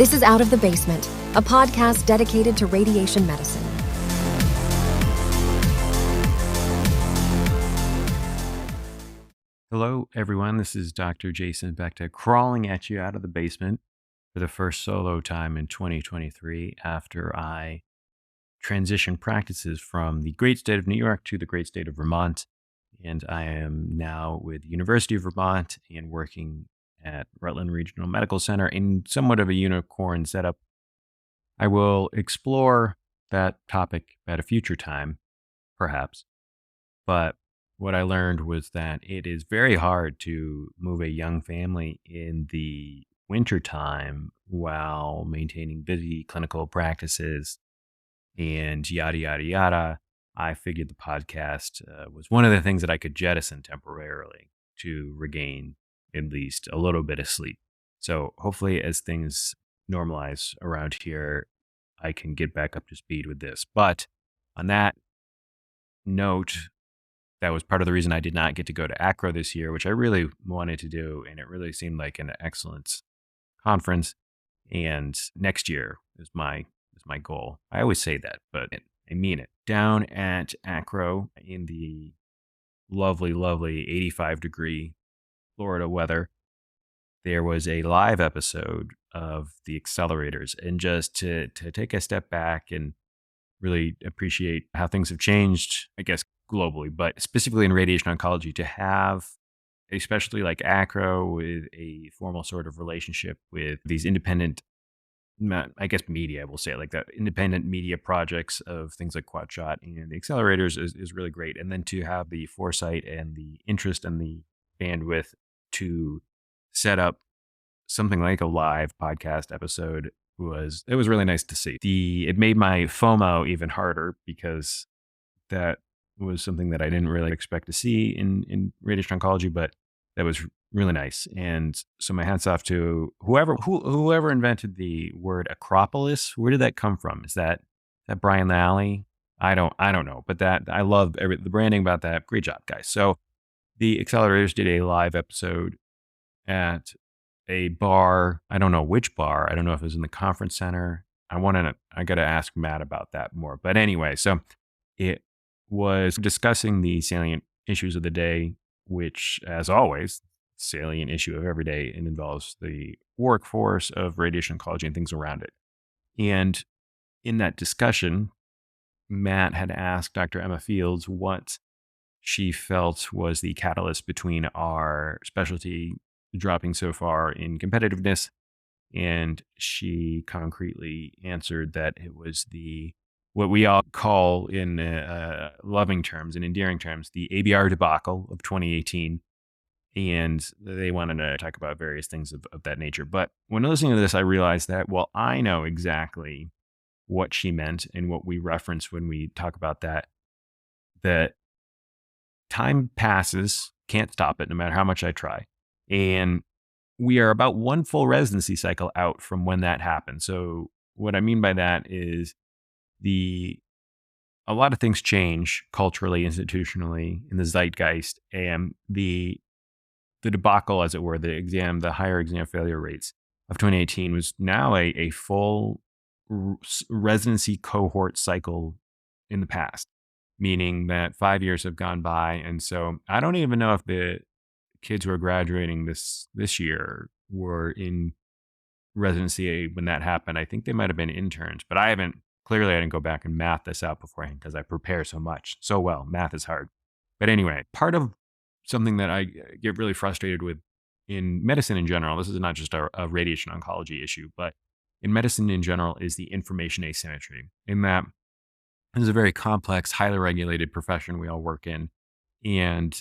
This is Out of the Basement, a podcast dedicated to radiation medicine. Hello, everyone. This is Dr. Jason Beckta crawling at you out of the basement for the first solo time in 2023 after I transitioned practices from the great state of New York to the great state of Vermont. And I am now with the University of Vermont and working at Rutland Regional Medical Center in somewhat of a unicorn setup. I will explore that topic at a future time, perhaps. But what I learned was that it is very hard to move a young family in the wintertime while maintaining busy clinical practices and yada, yada, yada. I figured the podcast was one of the things that I could jettison temporarily to regain at least a little bit of sleep. So hopefully as things normalize around here, I can get back up to speed with this. But on that note, that was part of the reason I did not get to go to ARRO this year, which I really wanted to do. And it really seemed like an excellent conference. And next year is my goal. I always say that, but I mean it. Down at ARRO in the lovely, lovely 85-degree Florida weather, there was a live episode of the Accelerators. And just to take a step back and really appreciate how things have changed, I guess, globally, but specifically in radiation oncology, to have, especially like ARRO, with a formal sort of relationship with these independent, I guess, media, we'll say it like that, independent media projects of things like Quad Shot and the Accelerators is really great. And then to have the foresight and the interest and the bandwidth to set up something like a live podcast episode was really nice to see. It made my FOMO even harder because that was something that I didn't really expect to see in radiation oncology, but that was really nice. And so my hats off to whoever invented the word Acropolis. Where did that come from? Is that Brian Lally? I don't know, but that I love the branding about that. Great job, guys. So the Accelerators did a live episode at a bar. I don't know which bar. I don't know if it was in the conference center. I got to ask Matt about that more. But anyway, so it was discussing the salient issues of the day, which, as always, salient issue of every day, and involves the workforce of radiation oncology and things around it. And in that discussion, Matt had asked Dr. Emma Fields what she felt was the catalyst between our specialty dropping so far in competitiveness. And she concretely answered that it was what we all call in loving terms and endearing terms, the ABR debacle of 2018. And they wanted to talk about various things of that nature. But when listening to this, I realized that, well, I know exactly what she meant and what we reference when we talk about that time passes, can't stop it no matter how much I try. And we are about one full residency cycle out from when that happened. So what I mean by that is a lot of things change culturally, institutionally, in the zeitgeist, and the debacle, as it were, the higher exam failure rates of 2018 was now a full residency cohort cycle in the past, meaning that 5 years have gone by. And so I don't even know if the kids who are graduating this year were in residency when that happened. I think they might have been interns, but I didn't go back and math this out beforehand because I prepare so well. Math is hard. But anyway, part of something that I get really frustrated with in medicine in general, this is not just a radiation oncology issue, but in medicine in general, is the information asymmetry, in that this is a very complex, highly regulated profession we all work in. And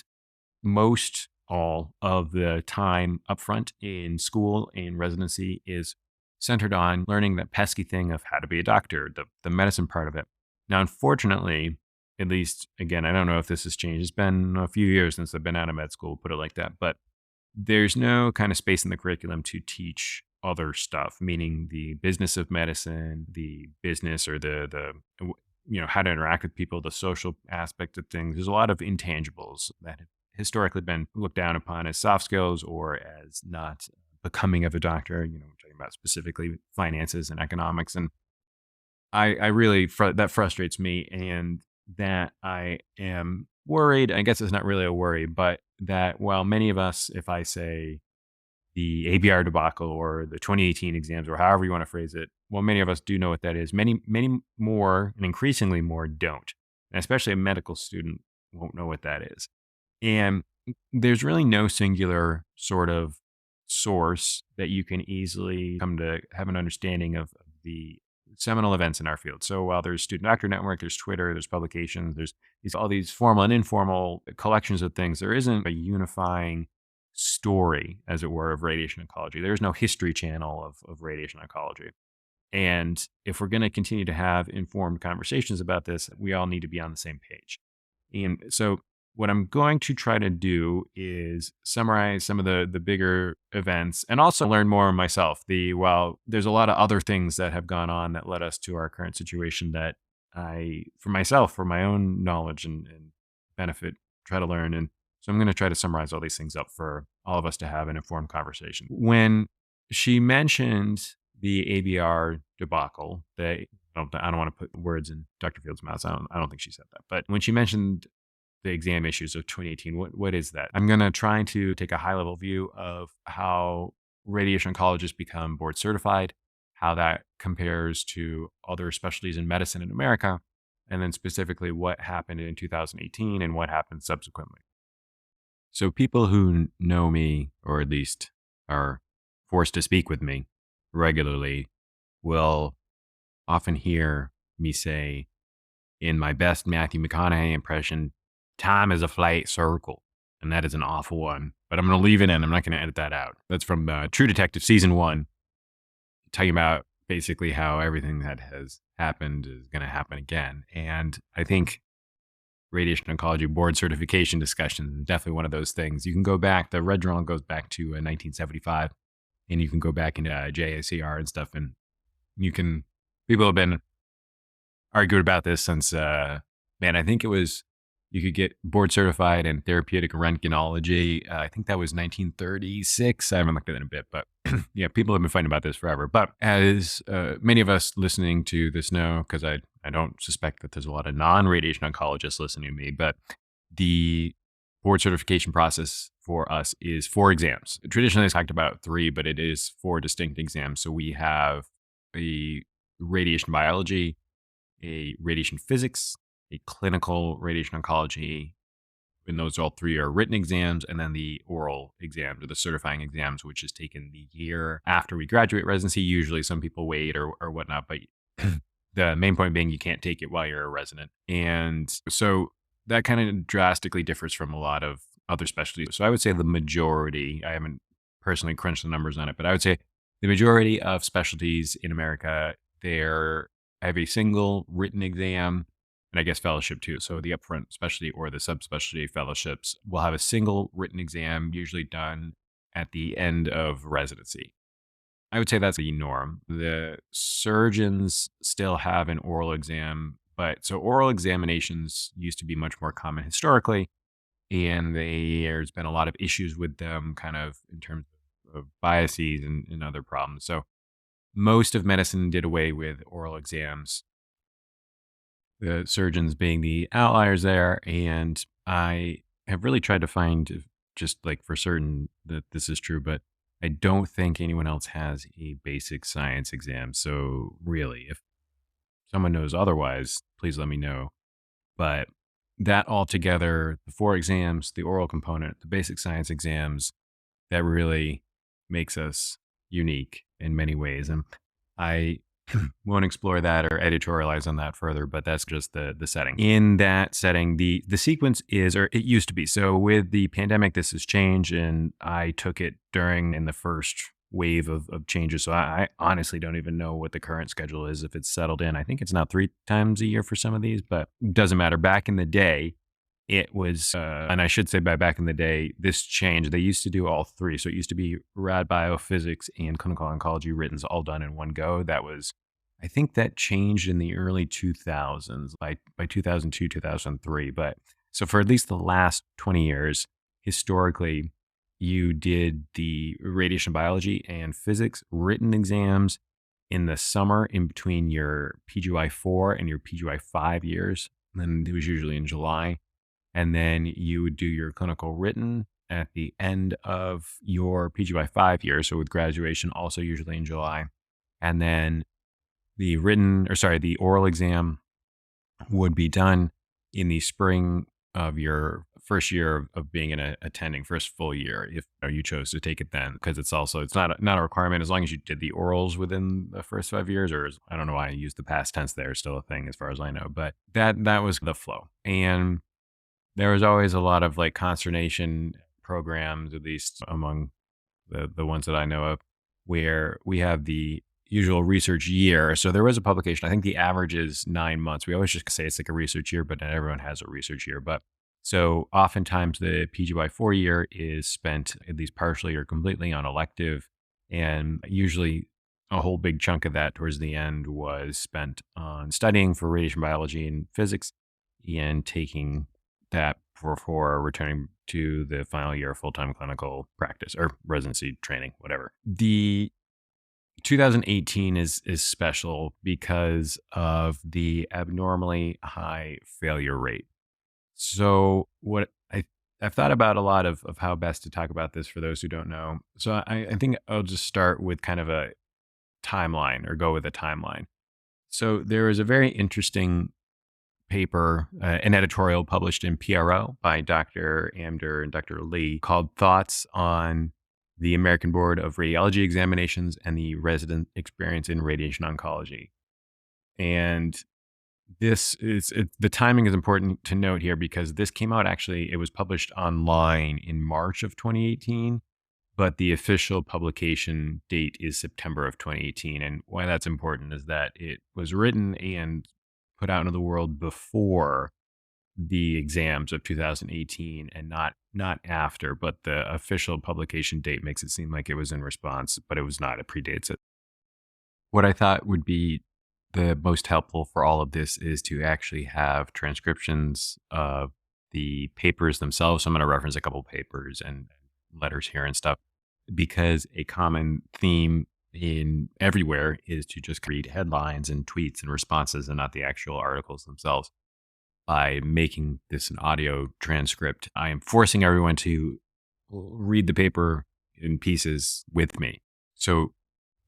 most all of the time upfront in school and residency is centered on learning that pesky thing of how to be a doctor, the medicine part of it. Now, unfortunately, at least, again, I don't know if this has changed. It's been a few years since I've been out of med school, put it like that. But there's no kind of space in the curriculum to teach other stuff, meaning the business of medicine, the business or the how to interact with people, the social aspect of things. There's a lot of intangibles that have historically been looked down upon as soft skills or as not becoming of a doctor, we're talking about specifically finances and economics. And I really, that frustrates me, and that I am worried. I guess it's not really a worry, but that while many of us, if I say the ABR debacle or the 2018 exams or however you want to phrase it, well, many of us do know what that is. Many more and increasingly more don't. And especially a medical student won't know what that is. And there's really no singular sort of source that you can easily come to have an understanding of the seminal events in our field. So while there's Student Doctor Network, there's Twitter, there's publications, there's all these formal and informal collections of things, there isn't a unifying story, as it were, of radiation oncology. There's no history channel of radiation oncology. And if we're going to continue to have informed conversations about this, we all need to be on the same page. And so what I'm going to try to do is summarize some of the bigger events and also learn more myself. While there's a lot of other things that have gone on that led us to our current situation that for myself, for my own knowledge and benefit, try to learn. And so I'm going to try to summarize all these things up for all of us to have an informed conversation. When she mentioned the ABR debacle, I don't want to put words in Dr. Field's mouth. I don't think she said that. But when she mentioned the exam issues of 2018, what is that? I'm going to try to take a high level view of how radiation oncologists become board certified, how that compares to other specialties in medicine in America, and then specifically what happened in 2018 and what happened subsequently. So people who know me, or at least are forced to speak with me regularly, will often hear me say, in my best Matthew McConaughey impression, time is a flat circle. And that is an awful one, but I'm going to leave it in. I'm not going to edit that out. That's from True Detective Season 1, talking about basically how everything that has happened is going to happen again. And I think radiation oncology board certification discussion is definitely one of those things. You can go back, the red journal goes back to 1975, and you can go back into JACR and stuff, and people have been arguing about this since, I think it was, you could get board certified in therapeutic röntgenology. I think that was 1936. I haven't looked at it in a bit, but yeah, people have been fighting about this forever. But as many of us listening to this know, because I don't suspect that there's a lot of non-radiation oncologists listening to me, but the board certification process for us is 4 exams. Traditionally, it's talked about 3, but it is 4 distinct exams. So we have a radiation biology, a radiation physics, a clinical radiation oncology, and those all 3 are written exams, and then the oral exams or the certifying exams, which is taken the year after we graduate residency. Usually some people wait or whatnot, but the main point being you can't take it while you're a resident. And so that kind of drastically differs from a lot of other specialties. So I would say the majority, I haven't personally crunched the numbers on it, but I would say the majority of specialties in America, they have a single written exam, and I guess fellowship too. So the upfront specialty or the subspecialty fellowships will have a single written exam, usually done at the end of residency. I would say that's the norm. The surgeons still have an oral exam, but so oral examinations used to be much more common historically, and there's been a lot of issues with them kind of in terms of biases and other problems. So most of medicine did away with oral exams, the surgeons being the outliers there. And I have really tried to find just like for certain that this is true, but I don't think anyone else has a basic science exam. So really, if someone knows otherwise, please let me know. But that all together, the 4 exams, the oral component, the basic science exams, that really makes us unique in many ways. And I won't explore that or editorialize on that further, but that's just the setting. In that setting, the sequence is, or it used to be. So with the pandemic, this has changed, and I took it in the first wave of changes. So I honestly don't even know what the current schedule is, if it's settled in. I think it's now 3 times a year for some of these, but it doesn't matter. Back in the day, it was, and I should say by back in the day, this changed. They used to do all 3. So it used to be rad biophysics and clinical oncology writtens all done in one go. I think that changed in the early 2000s, by 2002, 2003. But so for at least the last 20 years, historically, you did the radiation biology and physics written exams in the summer in between your PGY 4 and your PGY 5 years. And it was usually in July. And then you would do your clinical written at the end of your PGY 5 year. So with graduation, also usually in July. And then the oral exam would be done in the spring of your first year of being attending, first full year, if you chose to take it then, because it's not a requirement as long as you did the orals within the first 5 years. I don't know why I used the past tense there, still a thing as far as I know, but that was the flow. And there was always a lot of like consternation programs, at least among the ones that I know of, where we have the usual research year. So there was a publication. I think the average is 9 months. We always just say it's like a research year, but not everyone has a research year. But so oftentimes the PGY 4 year is spent at least partially or completely on elective. And usually a whole big chunk of that towards the end was spent on studying for radiation biology and physics and taking that before returning to the final year of full-time clinical practice or residency training, whatever. The 2018 is special because of the abnormally high failure rate. So I've thought about a lot of how best to talk about this for those who don't know. So I think I'll just start with kind of a timeline or go with a timeline. So there is a very interesting paper, an editorial published in PRO by Dr. Amder and Dr. Lee called Thoughts on the American Board of Radiology Examinations and the Resident Experience in Radiation Oncology. And the timing is important to note here because this came out it was published online in March of 2018, but the official publication date is September of 2018. And why that's important is that it was written and put out into the world before the exams of 2018 and not after, but the official publication date makes it seem like it was in response, but it was not. It predates it. What I thought would be the most helpful for all of this is to actually have transcriptions of the papers themselves. So I'm going to reference a couple papers and letters here and stuff, because a common theme in everywhere is to just read headlines and tweets and responses and not the actual articles themselves. By making this an audio transcript, I am forcing everyone to read the paper in pieces with me. So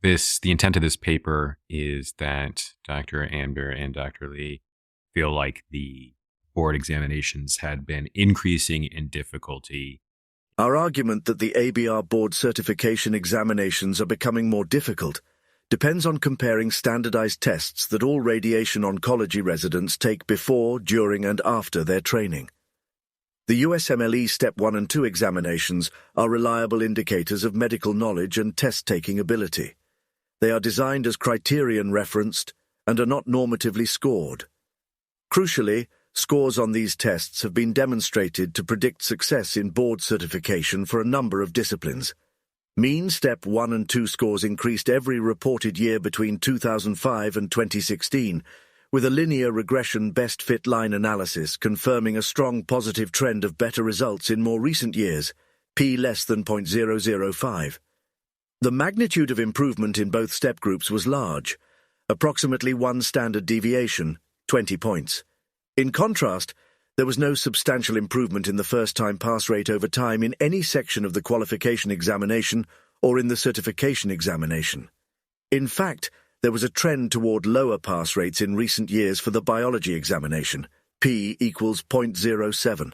the intent of this paper is that Dr. Amber and Dr. Lee feel like the board examinations had been increasing in difficulty. Our argument that the ABR board certification examinations are becoming more difficult depends on comparing standardized tests that all radiation oncology residents take before, during, and after their training. The USMLE Step 1 and 2 examinations are reliable indicators of medical knowledge and test-taking ability. They are designed as criterion-referenced and are not normatively scored. Crucially, scores on these tests have been demonstrated to predict success in board certification for a number of disciplines. Mean Step 1 and 2 scores increased every reported year between 2005 and 2016, with a linear regression best fit line analysis confirming a strong positive trend of better results in more recent years, p less than 0.005. The magnitude of improvement in both step groups was large, approximately 1 standard deviation, 20 points. In contrast, there was no substantial improvement in the first-time pass rate over time in any section of the qualification examination or in the certification examination. In fact, there was a trend toward lower pass rates in recent years for the biology examination, p equals 0.07.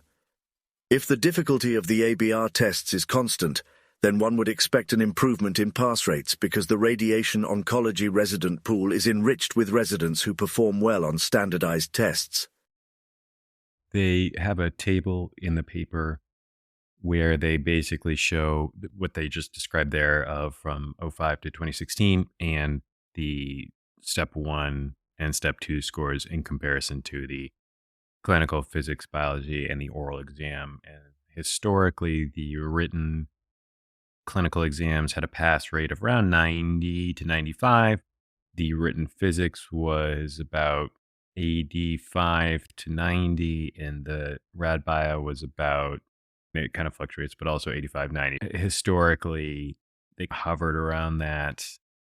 If the difficulty of the ABR tests is constant, then one would expect an improvement in pass rates because the radiation oncology resident pool is enriched with residents who perform well on standardized tests. They have a table in the paper where they basically show what they just described there of from 05 to 2016 and the step 1 and step 2 scores in comparison to the clinical physics, biology, and the oral exam. And historically, the written clinical exams had a pass rate of around 90 to 95. The written physics was about 85 to 90, and the rad bio was about It kind of fluctuates, but also 85, 90. Historically, they hovered around that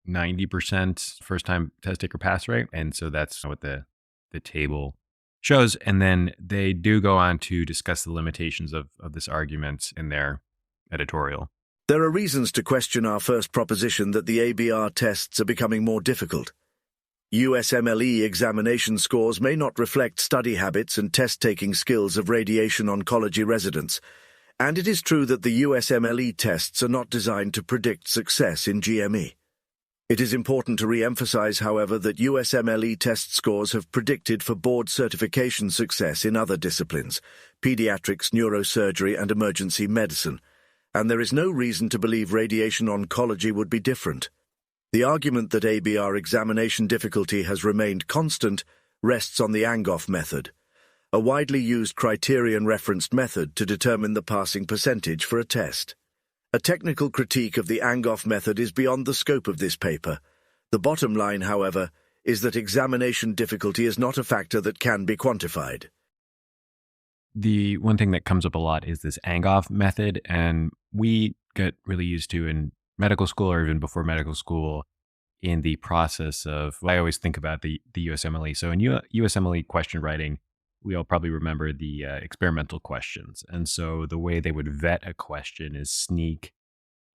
90% first time test taker pass rate. And so that's what the table shows. And then they do go on to discuss the limitations of this argument in their editorial. There are reasons to question our first proposition that the ABR tests are becoming more difficult. USMLE examination scores may not reflect study habits and test-taking skills of radiation oncology residents, and it is true that the USMLE tests are not designed to predict success in GME. It is important to re-emphasize, however, that USMLE test scores have predicted for board certification success in other disciplines, pediatrics, neurosurgery, and emergency medicine, and there is no reason to believe radiation oncology would be different. The argument that ABR examination difficulty has remained constant rests on the Angoff method, a widely used criterion-referenced method to determine the passing percentage for a test. A technical critique of the Angoff method is beyond the scope of this paper. The bottom line, however, is that examination difficulty is not a factor that can be quantified. The one thing that comes up a lot is this Angoff method, and we get really used to in medical school or even before medical school in the process of, I always think about the USMLE. So in USMLE question writing, we all probably remember the experimental questions. And so the way they would vet a question is sneak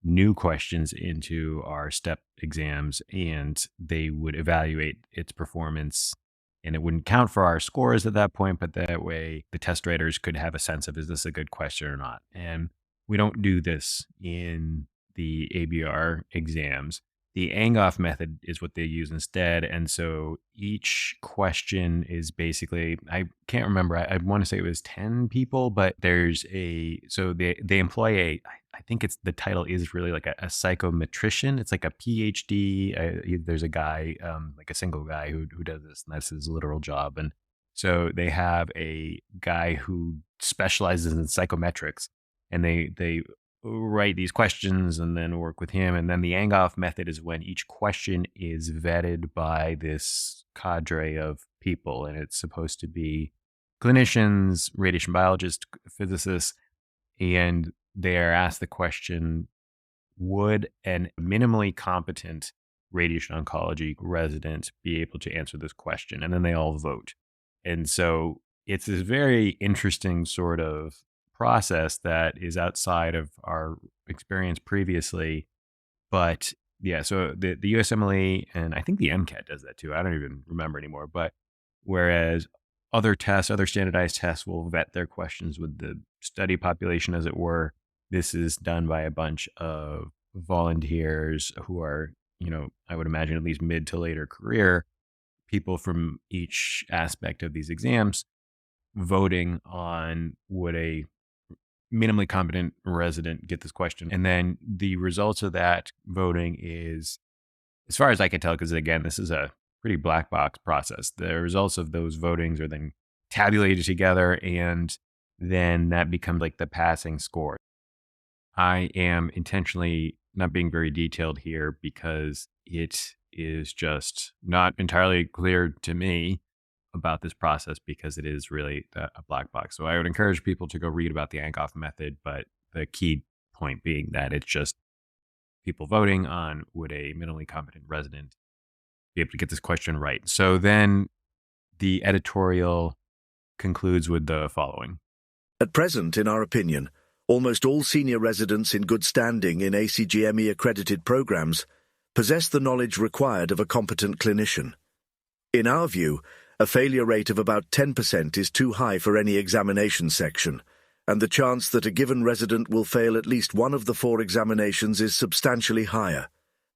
new questions into our STEP exams, and they would evaluate its performance. And it wouldn't count for our scores at that point, but that way the test writers could have a sense of, is this a good question or not? And we don't do this in the ABR exams. The Angoff method is what they use instead. And so each question is basically, I can't remember, I want to say it was 10 people, but so they employ I think the title is really like a psychometrician. It's like a PhD. There's a guy, like a single guy who does this, and that's his literal job. And so they have a guy who specializes in psychometrics, and they write these questions and then work with him. And then the Angoff method is when each question is vetted by this cadre of people. And it's supposed to be clinicians, radiation biologists, physicists, and they are asked the question, would a minimally competent radiation oncology resident be able to answer this question? And then they all vote. And so it's this very interesting sort of process that is outside of our experience previously. But yeah, so the USMLE, and I think the MCAT does that too. I don't even remember anymore. But whereas other standardized tests will vet their questions with the study population, as it were, this is done by a bunch of volunteers who are, I would imagine at least mid to later career, people from each aspect of these exams, voting on would a minimally competent resident get this question. And then the results of that voting is, as far as I can tell, because again, this is a pretty black box process, the results of those votings are then tabulated together, and then that becomes like the passing score. I am intentionally not being very detailed here because it is just not entirely clear to me about this process, because it is really a black box. So I would encourage people to go read about the Angoff method, but the key point being that it's just people voting on would a minimally competent resident be able to get this question right. So then the editorial concludes with the following. At present, in our opinion, almost all senior residents in good standing in ACGME-accredited programs possess the knowledge required of a competent clinician. In our view, a failure rate of about 10% is too high for any examination section, and the chance that a given resident will fail at least one of the 4 examinations is substantially higher.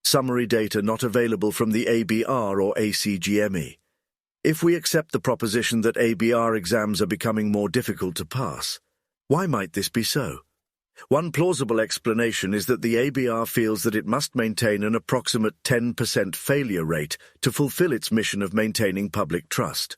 Summary data not available from the ABR or ACGME. If we accept the proposition that ABR exams are becoming more difficult to pass, why might this be so? One plausible explanation is that the ABR feels that it must maintain an approximate 10% failure rate to fulfill its mission of maintaining public trust.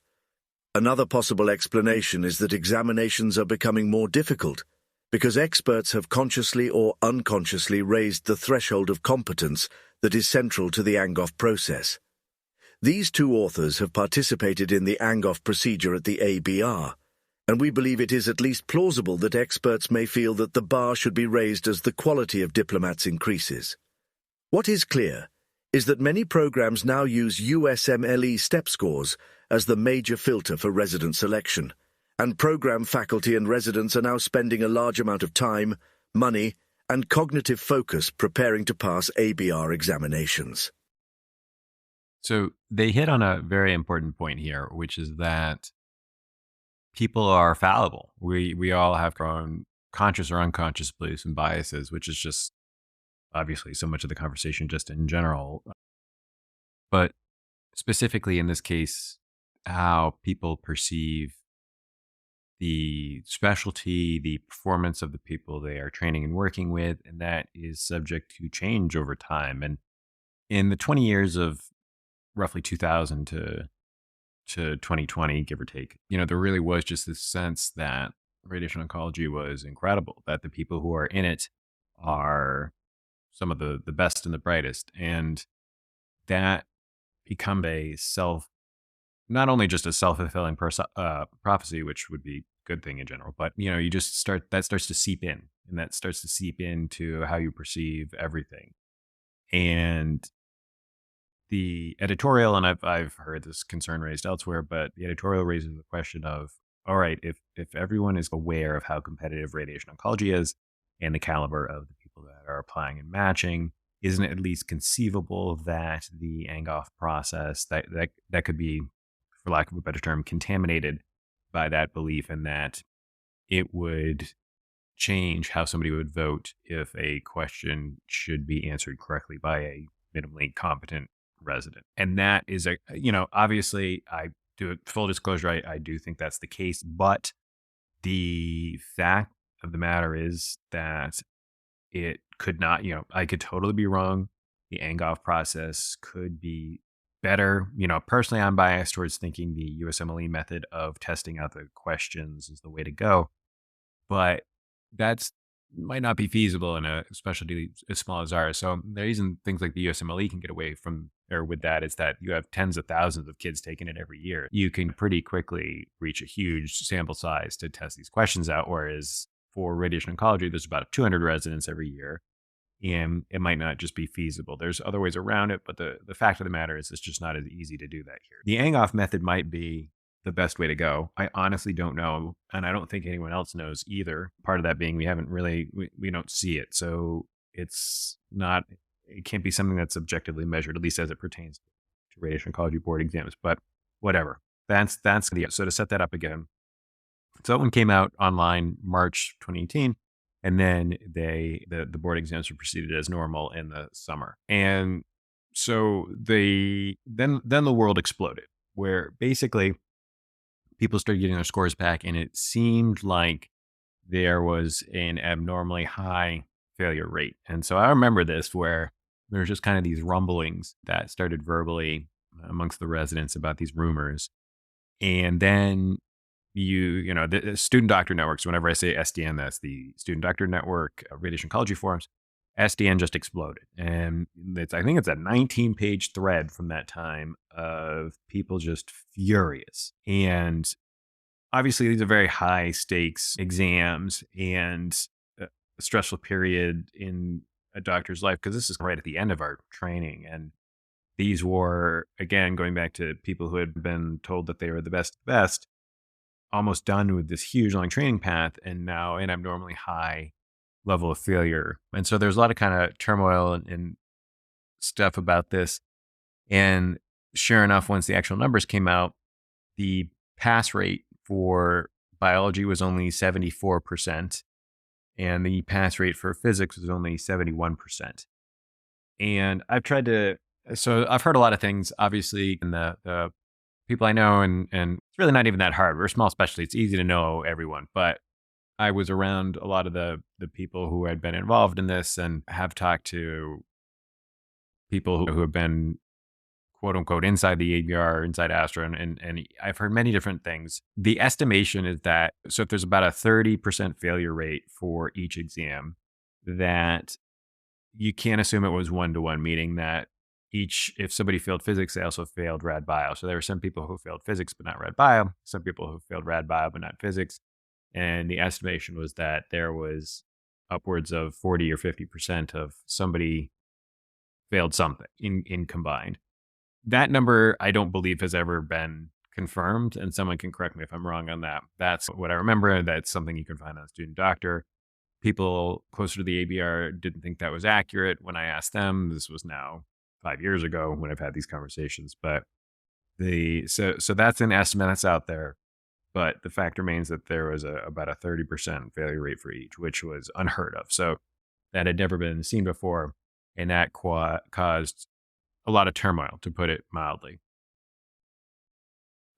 Another possible explanation is that examinations are becoming more difficult because experts have consciously or unconsciously raised the threshold of competence that is central to the Angoff process. These 2 authors have participated in the Angoff procedure at the ABR, and we believe it is at least plausible that experts may feel that the bar should be raised as the quality of diplomats increases. What is clear is that many programs now use USMLE step scores as the major filter for resident selection, and program faculty and residents are now spending a large amount of time, money, and cognitive focus preparing to pass ABR examinations. So they hit on a very important point here, which is that people are fallible. We all have our own conscious or unconscious beliefs and biases, which is just obviously so much of the conversation just in general. But specifically in this case, how people perceive the specialty, the performance of the people they are training and working with, and that is subject to change over time. And in the 20 years of roughly 2000 to 2020, give or take, there really was just this sense that radiation oncology was incredible, that the people who are in it are some of the best and the brightest. And that become not only just a self-fulfilling prophecy, which would be a good thing in general, but that starts to seep in, and that starts to seep into how you perceive everything. And the editorial, and I've heard this concern raised elsewhere, but the editorial raises the question of, all right, if everyone is aware of how competitive radiation oncology is and the caliber of the people that are applying and matching, isn't it at least conceivable that the Angoff process that could be, for lack of a better term, contaminated by that belief, and that it would change how somebody would vote if a question should be answered correctly by a minimally competent resident? And that is obviously, I do it full disclosure, I do think that's the case, but the fact of the matter is that it could not, I could totally be wrong. The Angoff process could be better. Personally, I'm biased towards thinking the USMLE method of testing out the questions is the way to go, but that's might not be feasible in a specialty as small as ours. So the reason things like the USMLE can get away from or with that is that you have tens of thousands of kids taking it every year. You can pretty quickly reach a huge sample size to test these questions out, whereas for radiation oncology, there's about 200 residents every year, and it might not just be feasible. There's other ways around it, but the fact of the matter is it's just not as easy to do that here. The Angoff method might be the best way to go. I honestly don't know, and I don't think anyone else knows either. Part of that being we don't see it. So it can't be something that's objectively measured, at least as it pertains to radiation oncology board exams, but whatever. So to set that up again. So that one came out online March 2018, and then the board exams were proceeded as normal in the summer. And so then the world exploded, where basically people started getting their scores back, and it seemed like there was an abnormally high failure rate. And so I remember this, where there's just kind of these rumblings that started verbally amongst the residents about these rumors. And then the student doctor networks, whenever I say SDN, that's the Student Doctor Network, Radiation Oncology Forums, SDN just exploded. And I think it's a 19-page thread from that time of people just furious. And obviously these are very high stakes exams and a stressful period in a doctor's life, because this is right at the end of our training. And these were, again, going back to people who had been told that they were the best, almost done with this huge long training path, and now an abnormally high level of failure. And so there's a lot of kind of turmoil and stuff about this. And sure enough, once the actual numbers came out, the pass rate for biology was only 74%, and the pass rate for physics was only 71%. And I've heard a lot of things, obviously, in the people I know, and it's really not even that hard. We're a small specialty. It's easy to know everyone. But I was around a lot of the people who had been involved in this, and have talked to people who have been, quote unquote, inside the ABR, inside Astra, and I've heard many different things. The estimation is that, so if there's about a 30% failure rate for each exam, that you can't assume it was 1-to-1, meaning that if somebody failed physics, they also failed rad bio. So there were some people who failed physics but not rad bio, some people who failed rad bio but not physics. And the estimation was that there was upwards of 40 or 50% of somebody failed something in combined. That number, I don't believe, has ever been confirmed, and someone can correct me if I'm wrong on that. That's what I remember. That's something you can find on Student Doctor. People closer to the ABR didn't think that was accurate when I asked them. This was now 5 years ago when I've had these conversations. But so that's an estimate that's out there. But the fact remains that there was about a 30% failure rate for each, which was unheard of. So that had never been seen before, and that caused a lot of turmoil, to put it mildly.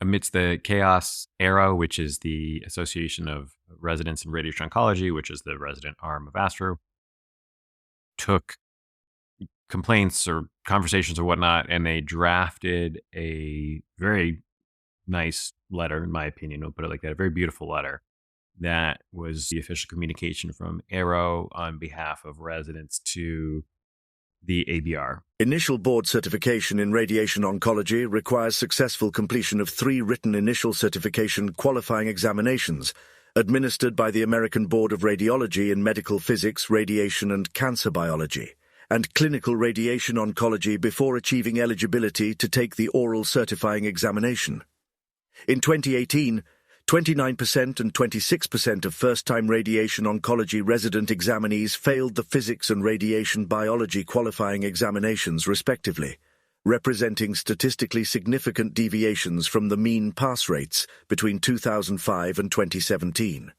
Amidst the chaos, ARRO, which is the Association of Residents in Radiation Oncology, which is the resident arm of ASTRO, took complaints or conversations or whatnot, and they drafted a very nice letter, in my opinion, we'll put it like that, a very beautiful letter. That was the official communication from ARRO on behalf of residents to the ABR. Initial board certification in radiation oncology requires successful completion of 3 written initial certification qualifying examinations administered by the American Board of Radiology in Medical Physics, Radiation and Cancer Biology, and clinical radiation oncology before achieving eligibility to take the oral certifying examination. In 2018, 29% and 26% of first-time radiation oncology resident examinees failed the physics and radiation biology qualifying examinations, respectively, representing statistically significant deviations from the mean pass rates between 2005 and 2017.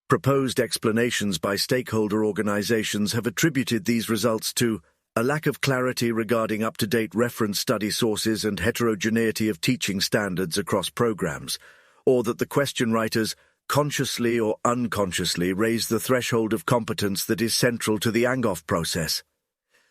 Proposed explanations by stakeholder organizations have attributed these results to a lack of clarity regarding up-to-date reference study sources and heterogeneity of teaching standards across programs, or that the question writers consciously or unconsciously raise the threshold of competence that is central to the ANGOF process.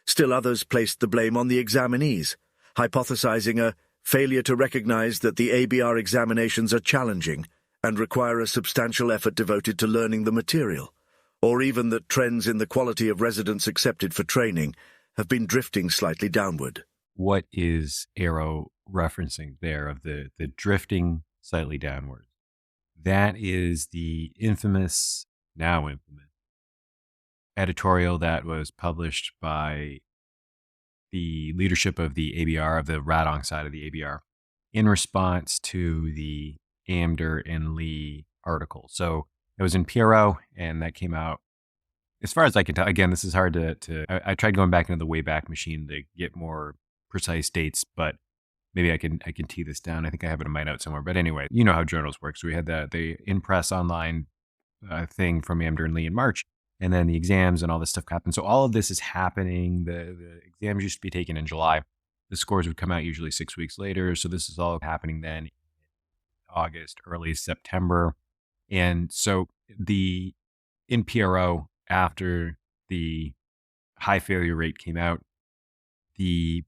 Still others placed the blame on the examinees, hypothesizing a failure to recognize that the ABR examinations are challenging and require a substantial effort devoted to learning the material, or even that trends in the quality of residents accepted for training have been drifting slightly downward. What is ARRO referencing there of the drifting slightly downward? That is the now infamous, editorial that was published by the leadership of the ABR, of the RadOnc side of the ABR, in response to the Amder and Lee article. So it was in PRO, and that came out, as far as I can tell. Again, this is hard I tried going back into the Wayback Machine to get more precise dates, but maybe I can tee this down. I think I have it in my notes somewhere. But anyway, you know how journals work. So we had the in-press online thing from Amder and Lee in March, and then the exams and all this stuff happened. So all of this is happening. The exams used to be taken in July. The scores would come out usually 6 weeks later. So this is all happening then in August, early September. And so in PRO, after the high failure rate came out, the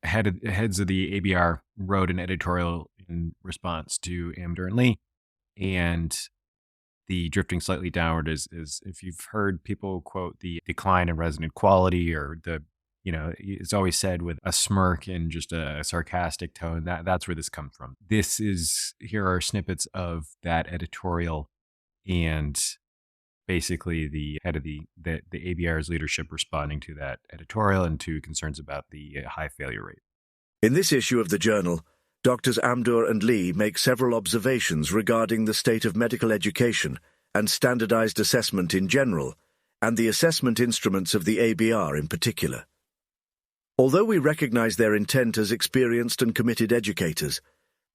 heads of the ABR wrote an editorial in response to Amder and Lee, and the drifting slightly downward is if you've heard people quote the decline in resident quality, or it's always said with a smirk and just a sarcastic tone. That's where this comes from. Here are snippets of that editorial, and basically the head of the ABR's leadership responding to that editorial and to concerns about the high failure rate. In this issue of the journal, Drs. Amdur and Lee make several observations regarding the state of medical education and standardized assessment in general, and the assessment instruments of the ABR in particular. Although we recognize their intent as experienced and committed educators,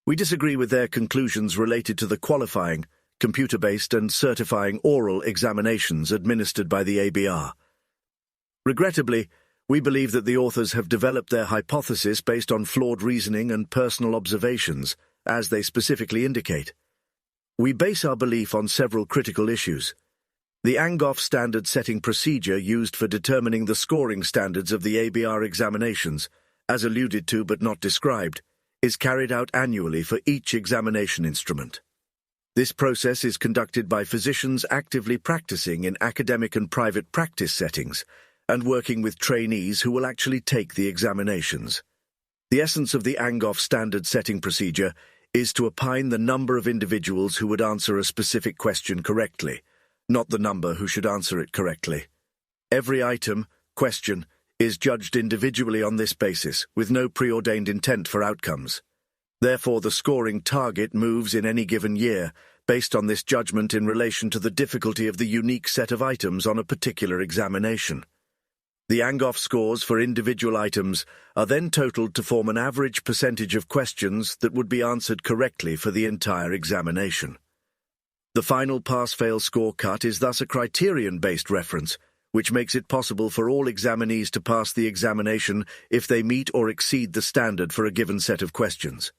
we disagree with their conclusions related to the qualifying, computer-based and certifying oral examinations administered by the ABR. Regrettably, we believe that the authors have developed their hypothesis based on flawed reasoning and personal observations, as they specifically indicate. We base our belief on several critical issues. The ANGOF standard-setting procedure used for determining the scoring standards of the ABR examinations, as alluded to but not described, is carried out annually for each examination instrument. This process is conducted by physicians actively practicing in academic and private practice settings, and working with trainees who will actually take the examinations. The essence of the ANGOF standard setting procedure is to opine the number of individuals who would answer a specific question correctly, not the number who should answer it correctly. Every item, question, is judged individually on this basis, with no preordained intent for outcomes. Therefore, the scoring target moves in any given year, based on this judgment in relation to the difficulty of the unique set of items on a particular examination. The ANGOF scores for individual items are then totaled to form an average percentage of questions that would be answered correctly for the entire examination. The final pass-fail score cut is thus a criterion-based reference, which makes it possible for all examinees to pass the examination if they meet or exceed the standard for a given set of questions.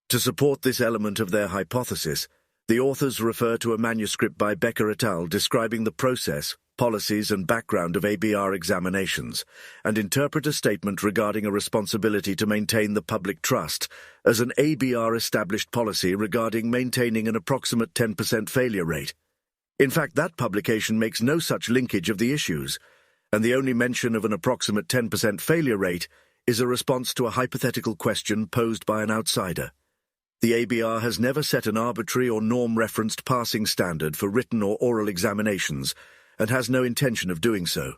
To support this element of their hypothesis, the authors refer to a manuscript by Becker et al. Describing the process, policies and background of ABR examinations, and interpret a statement regarding a responsibility to maintain the public trust as an ABR established policy regarding maintaining an approximate 10% failure rate. In fact, that publication makes no such linkage of the issues, and the only mention of an approximate 10% failure rate is a response to a hypothetical question posed by an outsider. The ABR has never set an arbitrary or norm-referenced passing standard for written or oral examinations, and has no intention of doing so.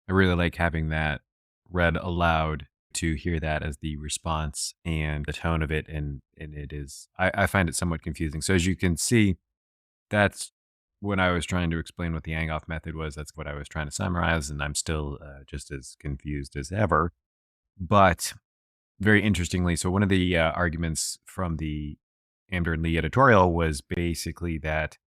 I really like having that read aloud to hear that as the response and the tone of it. And it is, I find it somewhat confusing. So as you can see, that's when I was trying to explain what the ANGOF method was. That's what I was trying to summarize. And I'm still just as confused as ever. But very interestingly, so one of the arguments from the Amder and Lee editorial was basically that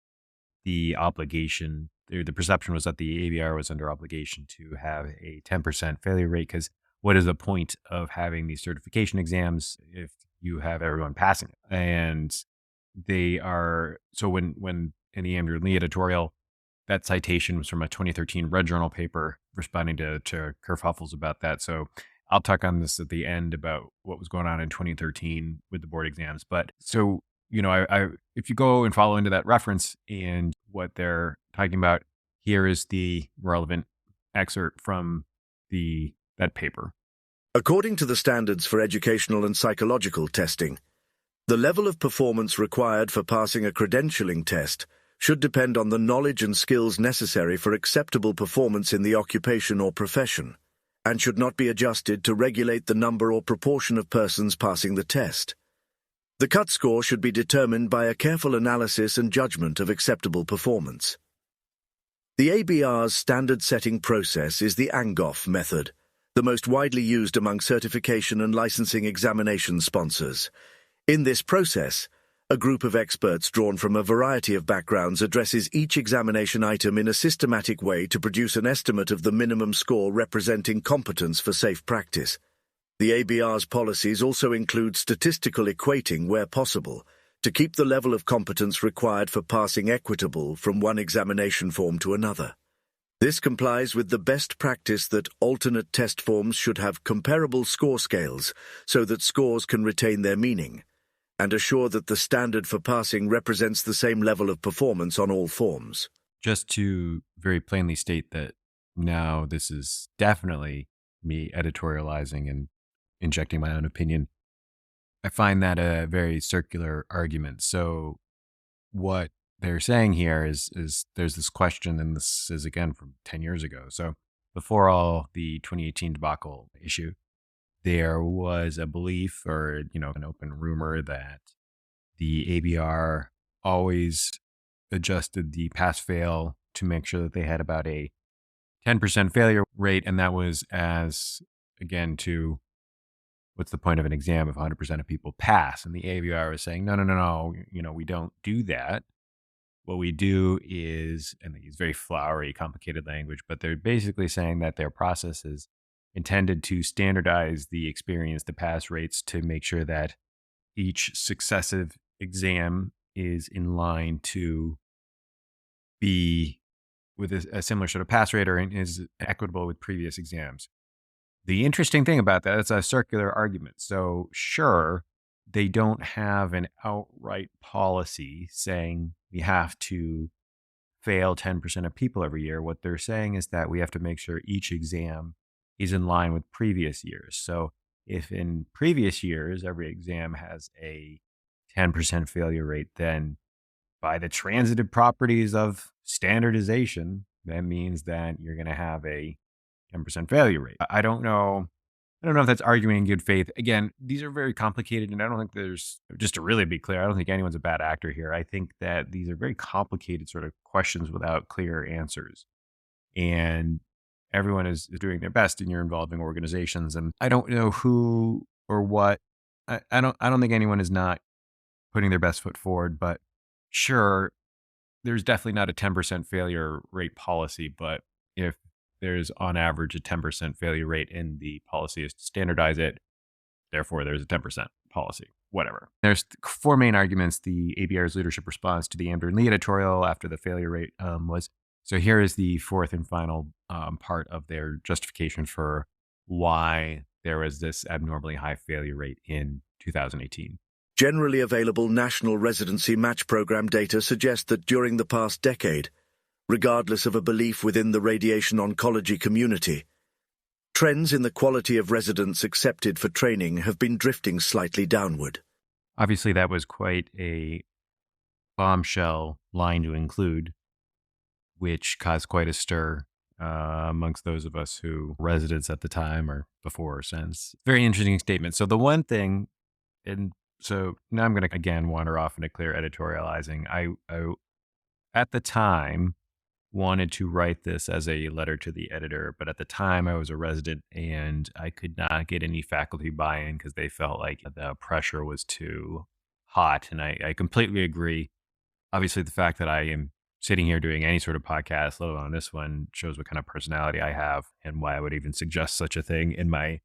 the obligation, the perception was that the ABR was under obligation to have a 10% failure rate, because what is the point of having these certification exams if you have everyone passing it? And they are, so when in the Amder and Lee editorial, that citation was from a 2013 Red Journal paper responding to kerfuffles about that. So I'll talk on this at the end about what was going on in 2013 with the board exams. But so, you know, I if you go and follow into that reference and what they're talking about, here is the relevant excerpt from that paper. According to the standards for educational and psychological testing, the level of performance required for passing a credentialing test should depend on the knowledge and skills necessary for acceptable performance in the occupation or profession, and should not be adjusted to regulate the number or proportion of persons passing the test. The cut score should be determined by a careful analysis and judgment of acceptable performance. The ABR's standard setting process is the ANGOF method, the most widely used among certification and licensing examination sponsors. In this process, a group of experts drawn from a variety of backgrounds addresses each examination item in a systematic way to produce an estimate of the minimum score representing competence for safe practice. The ABR's policies also include statistical equating where possible to keep the level of competence required for passing equitable from one examination form to another. This complies with the best practice that alternate test forms should have comparable score scales so that scores can retain their meaning, and assure that the standard for passing represents the same level of performance on all forms. Just to very plainly state that now this is definitely me editorializing and injecting my own opinion, I find that a very circular argument. So what they're saying here is there's this question, and this is again from 10 years ago. So before all the 2018 debacle issue, there was a belief or, an open rumor that the ABR always adjusted the pass-fail to make sure that they had about a 10% failure rate. And that was again, to what's the point of an exam if 100% of people pass? And the ABR was saying, no, we don't do that. What we do is, and they use very flowery, complicated language, but they're basically saying that their process is intended to standardize the experience, the pass rates, to make sure that each successive exam is in line to be with a similar sort of pass rate or is equitable with previous exams. The interesting thing about that, it's a circular argument. So sure, they don't have an outright policy saying we have to fail 10% of people every year. What they're saying is that we have to make sure each exam is in line with previous years. So if in previous years every exam has a 10% failure rate, then by the transitive properties of standardization, that means that you're going to have a 10% failure rate. I don't know. I don't know if that's arguing in good faith. Again, these are very complicated, and I don't think there's, just to really be clear, I don't think anyone's a bad actor here. I think that these are very complicated sort of questions without clear answers. And everyone is doing their best, and you're involving organizations. And I don't know who or what. I don't think anyone is not putting their best foot forward, but sure, there's definitely not a 10% failure rate policy, but if there's on average a 10% failure rate and the policy is to standardize it, therefore there's a 10% policy, whatever. There's four main arguments the ABR's leadership response to the Amber and Lee editorial after the failure rate was. So here is the fourth and final part of their justification for why there was this abnormally high failure rate in 2018. Generally available national residency match program data suggest that during the past decade, regardless of a belief within the radiation oncology community, trends in the quality of residents accepted for training have been drifting slightly downward. Obviously, that was quite a bombshell line to include, which caused quite a stir amongst those of us who were residents at the time or before or since. Very interesting statement. So the one thing, and so now I'm going to again wander off into clear editorializing. I at the time wanted to write this as a letter to the editor, but at the time I was a resident and I could not get any faculty buy-in because they felt like the pressure was too hot. And I completely agree. Obviously, the fact that I am sitting here doing any sort of podcast, let alone this one, shows what kind of personality I have and why I would even suggest such a thing in my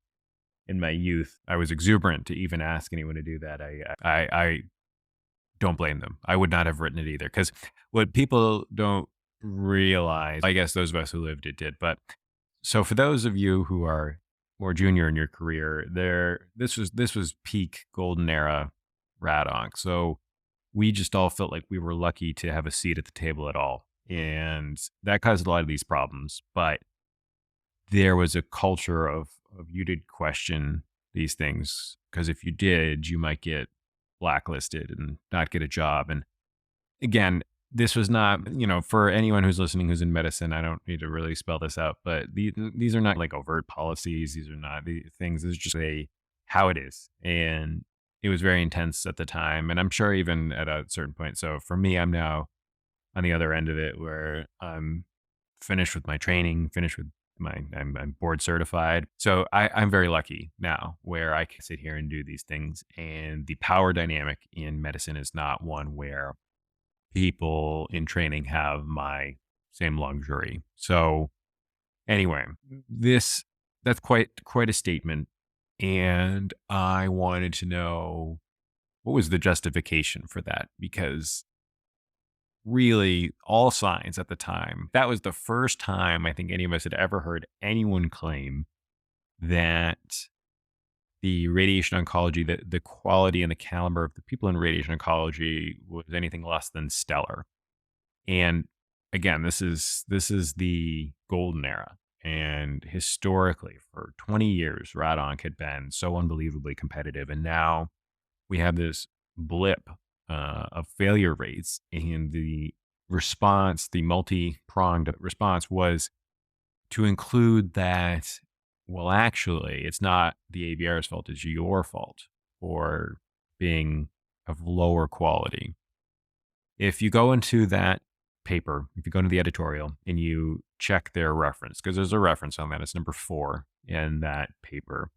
youth. I was exuberant to even ask anyone to do that. I don't blame them. I would not have written it either, because what people don't realize, I guess those of us who lived it did. But so for those of you who are more junior in your career, this was peak golden era RadOnc. So we just all felt like we were lucky to have a seat at the table at all. And that caused a lot of these problems. But there was a culture of you did question these things, because if you did, you might get blacklisted and not get a job. And again, this was not, for anyone who's listening who's in medicine, I don't need to really spell this out, but these are not like overt policies. These are not the things. It's just how it is. And it was very intense at the time. And I'm sure even at a certain point. So for me, I'm now on the other end of it, where I'm finished with my training, finished with I'm board certified. So I'm very lucky now where I can sit here and do these things. And the power dynamic in medicine is not one where people in training have my same luxury. So anyway, that's quite a statement. And I wanted to know, what was the justification for that? Because really, all signs at the time, that was the first time I think any of us had ever heard anyone claim that the radiation oncology, the quality and the caliber of the people in radiation oncology was anything less than stellar. And again, this is the golden era. And historically, for 20 years, RadOnc had been so unbelievably competitive. And now we have this blip of failure rates. And the response, the multi-pronged response, was to include that, well, actually, it's not the ABR's fault, it's your fault for being of lower quality. If you go into that paper, if you go into the editorial and you check their reference, because there's a reference on that, it's number 4 in that paper,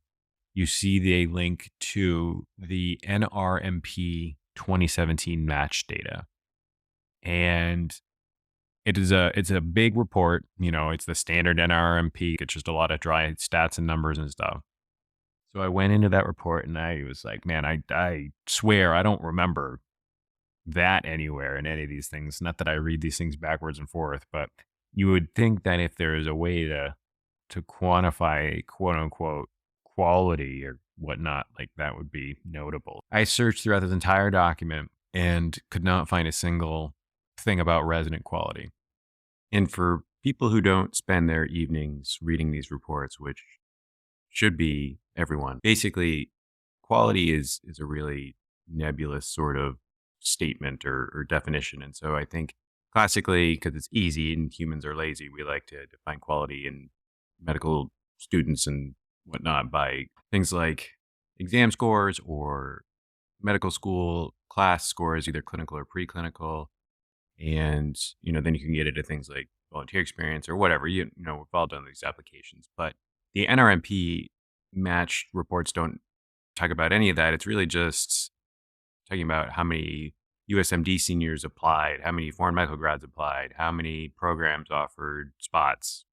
you see the link to the NRMP 2017 match data. And it's a big report. It's the standard NRMP. It's just a lot of dry stats and numbers and stuff. So I went into that report and I was like, man, I swear I don't remember that anywhere in any of these things. Not that I read these things backwards and forth, but you would think that if there is a way to quantify quote unquote quality or whatnot, like that would be notable. I searched throughout this entire document and could not find a single thing about resident quality. And for people who don't spend their evenings reading these reports, which should be everyone, basically quality is a really nebulous sort of statement or definition. And so I think classically, because it's easy and humans are lazy, we like to define quality in medical students and whatnot by things like exam scores or medical school class scores, either clinical or preclinical. And, then you can get into things like volunteer experience or whatever. We've all done these applications. But the NRMP match reports don't talk about any of that. It's really just talking about how many USMD seniors applied, how many foreign medical grads applied, how many programs offered spots,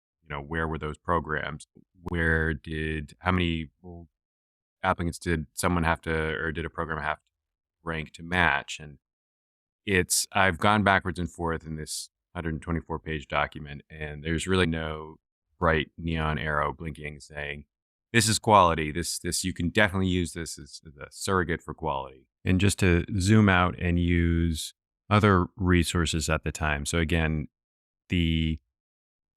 where were those programs, how many applicants did someone have to, or did a program have to rank to match? And I've gone backwards and forth in this 124-page document, and there's really no bright neon arrow blinking saying, this is quality. This you can definitely use this as a surrogate for quality. And just to zoom out and use other resources at the time. So again, I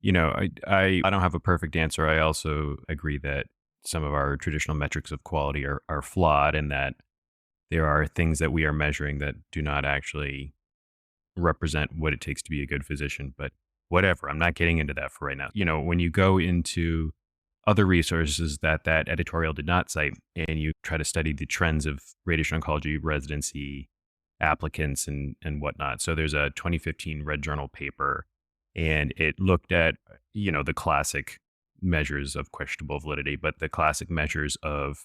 don't have a perfect answer. I also agree that some of our traditional metrics of quality are flawed, and that there are things that we are measuring that do not actually represent what it takes to be a good physician. But whatever, I'm not getting into that for right now. When you go into other resources that editorial did not cite, and you try to study the trends of radiation oncology residency applicants and whatnot. So there's a 2015 Red Journal paper, and it looked at, the classic measures of questionable validity, but the classic measures of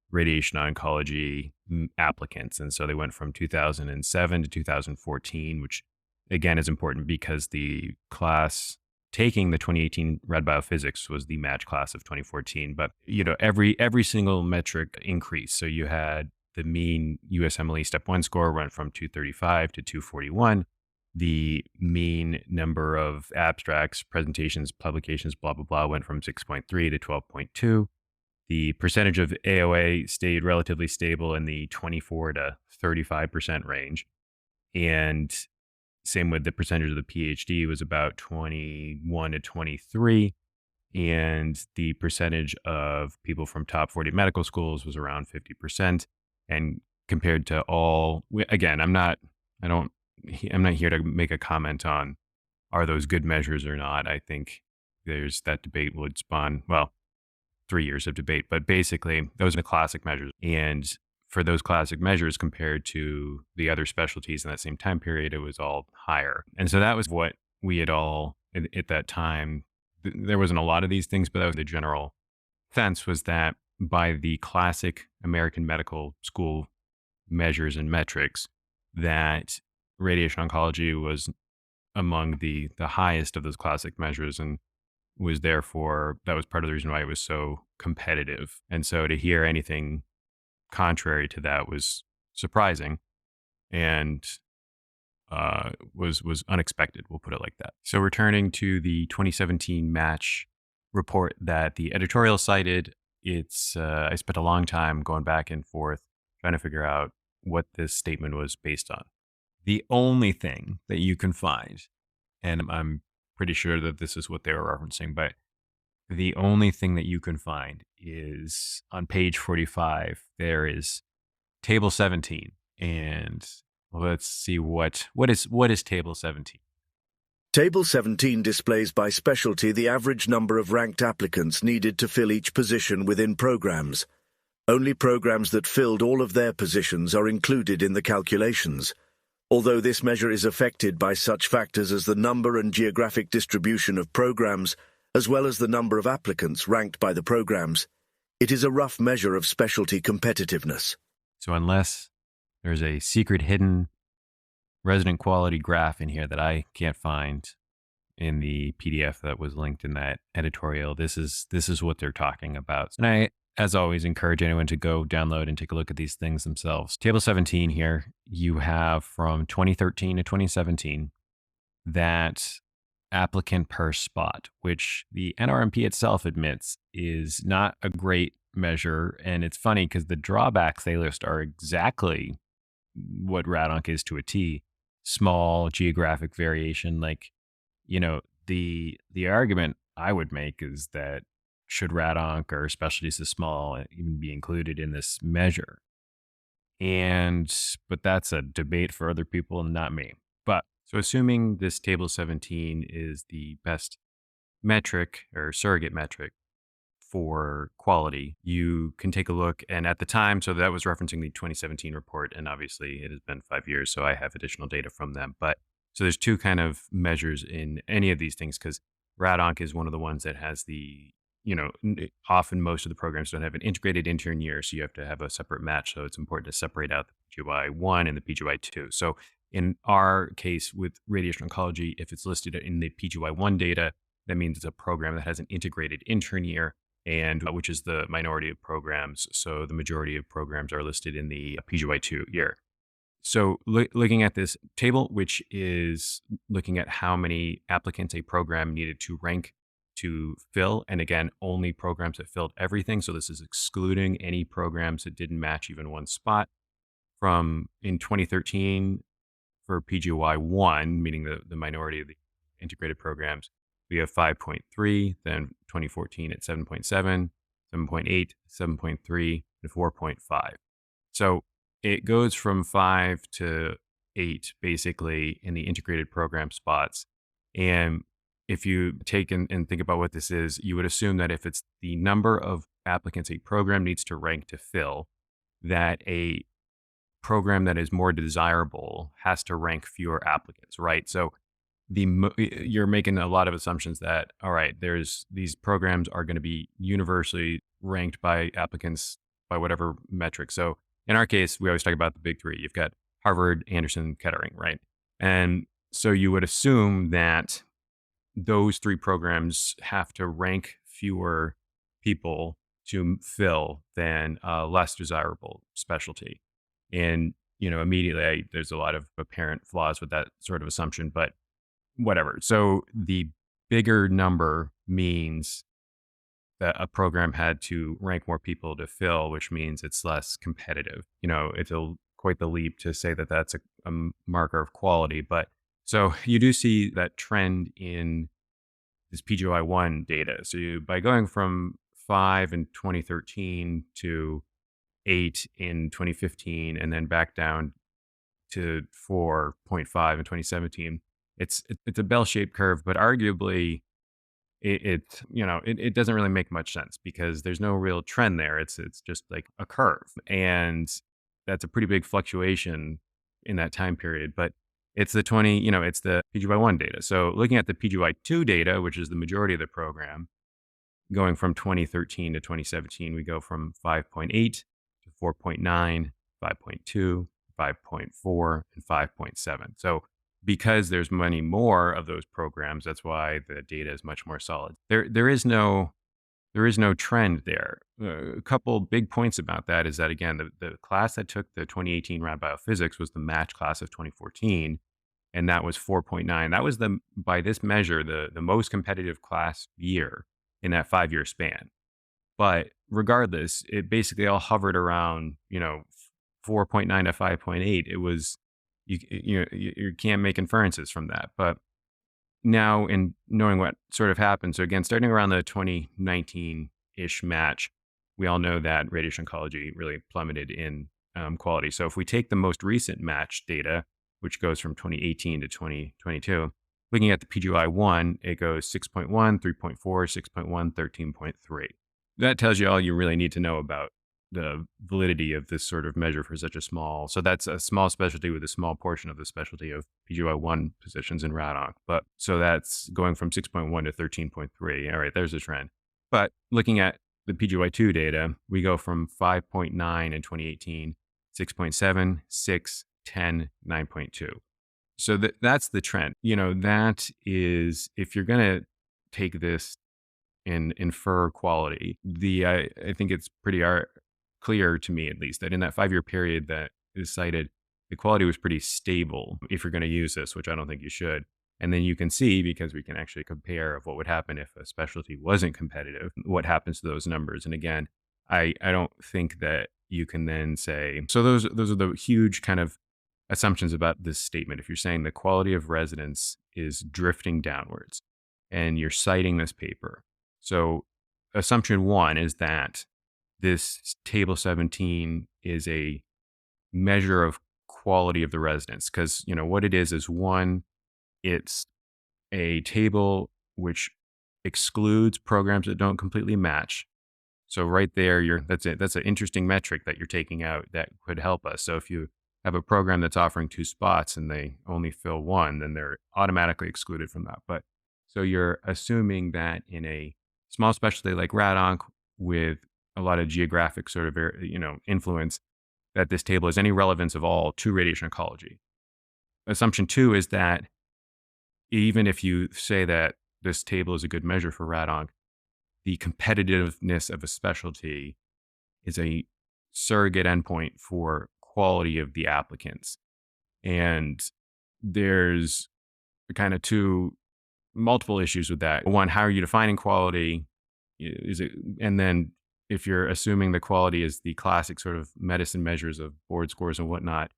radiation oncology applicants. And so they went from 2007 to 2014, which again is important because the class taking the 2018 Rad Biophysics was the match class of 2014. But, every single metric increased. So you had the mean USMLE step 1 score went from 235 to 241. The mean number of abstracts, presentations, publications, blah, blah, blah, went from 6.3 to 12.2. The percentage of AOA stayed relatively stable in the 24 to 35% range. And same with the percentage of the PhD was about 21 to 23. And the percentage of people from top 40 medical schools was around 50%. And compared to again, I'm not here to make a comment on are those good measures or not. I think there's that debate would spawn, 3 years of debate, but basically those are the classic measures. And for those classic measures compared to the other specialties in that same time period, it was all higher. And so that was what we had all at that time. There wasn't a lot of these things, but that was the general sense, was that by the classic American medical school measures and metrics, that radiation oncology was among the highest of those classic measures, and was therefore, that was part of the reason why it was so competitive. And so to hear anything contrary to that was surprising and was unexpected. We'll put it like that. So returning to the 2017 match report that the editorial cited, I spent a long time going back and forth trying to figure out what this statement was based on. The only thing that you can find, and I'm pretty sure that this is what they were referencing, but the only thing that you can find is on page 45, there is table 17. And let's see what is table 17. Table 17 displays by specialty the average number of ranked applicants needed to fill each position within programs. Only programs that filled all of their positions are included in the calculations. Although this measure is affected by such factors as the number and geographic distribution of programs, as well as the number of applicants ranked by the programs, it is a rough measure of specialty competitiveness. So unless there's a secret hidden resident quality graph in here that I can't find in the PDF that was linked in that editorial, this is what they're talking about. And I, as always, encourage anyone to go download and take a look at these things themselves. Table 17 here, you have from 2013 to 2017, that applicant per spot, which the NRMP itself admits is not a great measure. And it's funny because the drawbacks they list are exactly what RadOnc is to a T. Small geographic variation, like, The argument I would make is that should RadOnc or specialties this small even be included in this measure? But that's a debate for other people and not me. But so assuming this table 17 is the best metric or surrogate metric for quality, you can take a look. And at the time, so that was referencing the 2017 report. And obviously it has been 5 years, so I have additional data from them. But so there's two kind of measures in any of these things because RadOnc is one of the ones that has often most of the programs don't have an integrated intern year. So you have to have a separate match. So it's important to separate out the PGY1 and the PGY2. So in our case with radiation oncology, if it's listed in the PGY1 data, that means it's a program that has an integrated intern year, and which is the minority of programs. So the majority of programs are listed in the PGY2 year. So looking at this table, which is looking at how many applicants a program needed to rank to fill, and again, only programs that filled everything. So this is excluding any programs that didn't match even one spot. From in 2013 for PGY1, meaning the minority of the integrated programs, we have 5.3, then 2014 at 7.7, 7.8, 7.3, and 4.5. So it goes from 5 to 8, basically, in the integrated program spots. And if you take and think about what this is, you would assume that if it's the number of applicants a program needs to rank to fill, that a program that is more desirable has to rank fewer applicants, right? So you're making a lot of assumptions that, all right, these programs are going to be universally ranked by applicants by whatever metric. So in our case, we always talk about the big three. You've got Harvard, Anderson, Kettering, right? And so you would assume that those three programs have to rank fewer people to fill than a less desirable specialty. And, immediately there's a lot of apparent flaws with that sort of assumption, but whatever. So the bigger number means that a program had to rank more people to fill, which means it's less competitive. It's quite the leap to say that that's a marker of quality. But so you do see that trend in this PGY1 data. So by going from 5 in 2013 to 8 in 2015, and then back down to 4.5 in 2017, it's a bell-shaped curve, but arguably it doesn't really make much sense because there's no real trend there. It's just like a curve, and that's a pretty big fluctuation in that time period. But it's the PGY1 data. So looking at the PGY2 data, which is the majority of the program, going from 2013 to 2017, we go from 5.8 to 4.9, 5.2, 5.4, and 5.7. So because there's many more of those programs, that's why the data is much more solid. There is no trend there. A couple big points about that is that, again, the class that took the 2018 Rad Biophysics was the match class of 2014, and that was 4.9. That was by this measure, the most competitive class year in that 5-year span. But regardless, it basically all hovered around 4.9 to 5.8. It was you can't make inferences from that. But now, in knowing what sort of happened, so again, starting around the 2019-ish match, we all know that radiation oncology really plummeted in quality. So if we take the most recent match data, which goes from 2018 to 2022, looking at the PGY1, it goes 6.1, 3.4, 6.1, 13.3. That tells you all you really need to know about the validity of this sort of measure for such a small. So that's a small specialty with a small portion of the specialty of PGY1 positions in RadOnc. But so that's going from 6.1 to 13.3. All right, there's a trend. But looking at the PGY2 data, we go from 5.9 in 2018, 6.7, 6, 10, 9.2. So that's the trend. That is, if you're going to take this and infer quality, I think it's pretty clear to me, at least, that in that 5-year period that is cited, the quality was pretty stable if you're going to use this, which I don't think you should. And then you can see, because we can actually compare of what would happen if a specialty wasn't competitive, what happens to those numbers. And again, I don't think that you can then say, so those are the huge kind of assumptions about this statement. If you're saying the quality of residence is drifting downwards, and you're citing this paper. So assumption one is that this table 17 is a measure of quality of the residence, because what it is one, it's a table which excludes programs that don't completely match. So right there, that's it. That's an interesting metric that you're taking out that could help us. So if you have a program that's offering 2 spots and they only fill 1, then they're automatically excluded from that. But so you're assuming that in a small specialty like RadOnc with a lot of geographic sort of influence, that this table has any relevance of all to radiation oncology. Assumption 2 is that even if you say that this table is a good measure for RadOnc, the competitiveness of a specialty is a surrogate endpoint for quality of the applicants. And there's kind of multiple issues with that. One, how are you defining quality? And then if you're assuming the quality is the classic sort of medicine measures of board scores and whatnot,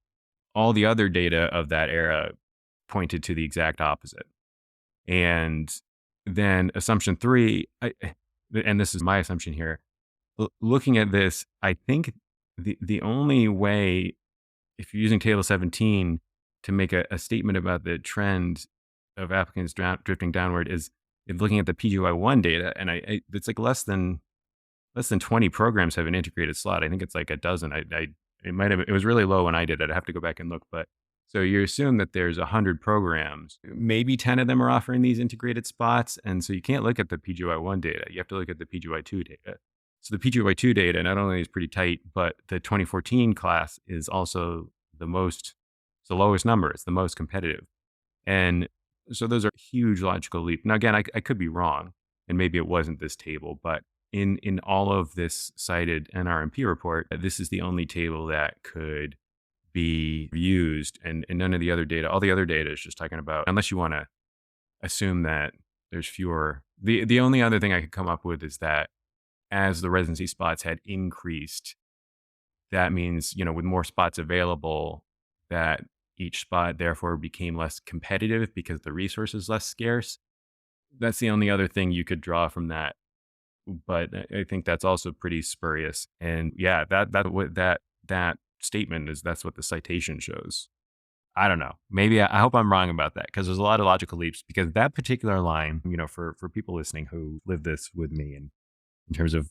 all the other data of that era pointed to the exact opposite. And then assumption 3, and this is my assumption here, looking at this, I think the only way, if you're using table 17 to make a statement about the trend of applicants drifting downward, is looking at the PGY1 data. And it's like less than 20 programs have an integrated slot. I think it's like a dozen. It was really low when I did it. I'd have to go back and look, but so you assume that there's 100 programs, maybe 10 of them are offering these integrated spots. And so you can't look at the PGY1 data. You have to look at the PGY2 data. So the PGY2 data not only is pretty tight, but the 2014 class is also the lowest number. It's the most competitive. And so those are huge logical leap. Now, again, I could be wrong, and maybe it wasn't this table, but in all of this cited NRMP report, this is the only table that could be used, and none of the other data. All the other data is just talking about, unless you want to assume that there's fewer. The only other thing I could come up with is that as the residency spots had increased, that means, with more spots available, that each spot therefore became less competitive because the resource is less scarce. That's the only other thing you could draw from that. But I think that's also pretty spurious. And yeah, that statement that's what the citation shows. I don't know. Maybe I hope I'm wrong about that, because there's a lot of logical leaps, because that particular line, for people listening who lived this with me and in terms of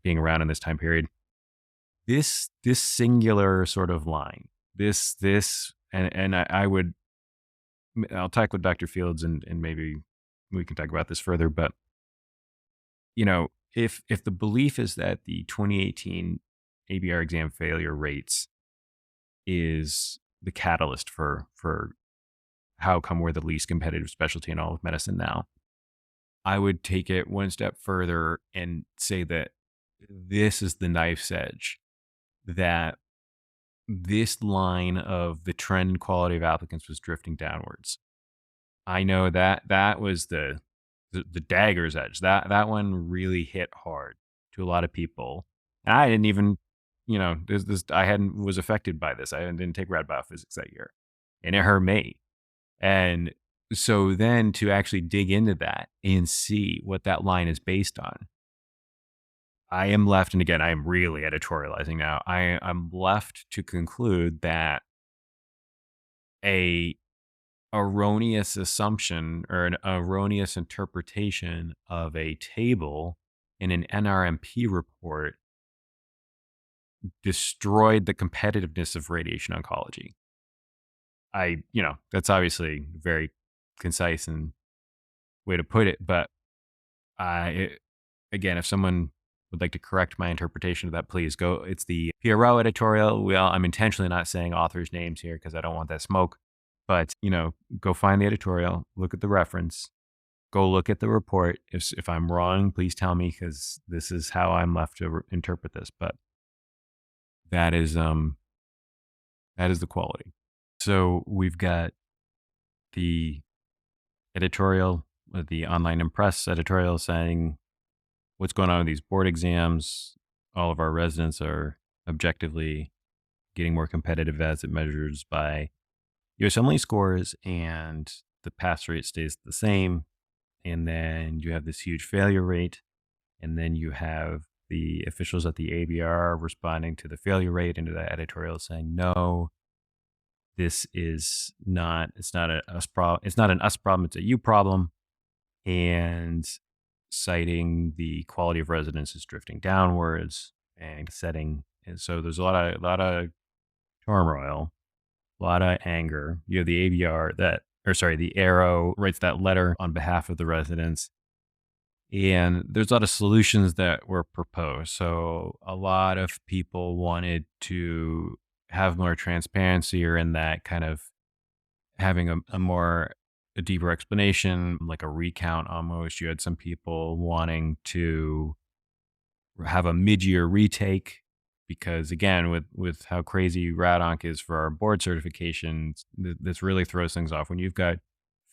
being around in this time period, this singular sort of line, and I'll talk with Dr. Fields and maybe we can talk about this further, but if the belief is that the 2018 ABR exam failure rates is the catalyst for how come we're the least competitive specialty in all of medicine now, I would take it one step further and say that this is the knife's edge, that this line of the trend quality of applicants was drifting downwards. I know that was the dagger's edge. That one really hit hard to a lot of people. And I didn't even, was affected by this. I didn't take rad biophysics that year, and it hurt me. And so then to actually dig into that and see what that line is based on, I am left, and again, I am really editorializing now, I'm left to conclude that a erroneous assumption or an erroneous interpretation of a table in an NRMP report destroyed the competitiveness of radiation oncology. That's obviously very concise and way to put it, but again, if someone would like to correct my interpretation of that, please go. It's the ARRO editorial. Well, I'm intentionally not saying authors' names here because I don't want that smoke, but go find the editorial, look at the reference, go look at the report. If I'm wrong, please tell me, because this is how I'm left to interpret this. But that is the quality. So we've got the editorial, the Online and Press editorial, saying what's going on with these board exams. All of our residents are objectively getting more competitive as it measures by US only scores, and the pass rate stays the same. and then you have this huge failure rate, and then you have the officials at the ABR responding to the failure rate and to that editorial saying, no, this is not, it's not an us problem, it's a you problem, and citing the quality of residence is drifting downwards and so there's a lot of turmoil, a lot of anger. You have the ABR the ARRO writes that letter on behalf of the residents. And there's a lot of solutions that were proposed. So a lot of people wanted to have more transparency, or in that kind of having a deeper explanation, like a recount almost. You had some people wanting to have a mid-year retake because, again, with how crazy RadOnc is for our board certifications, this really throws things off. When you've got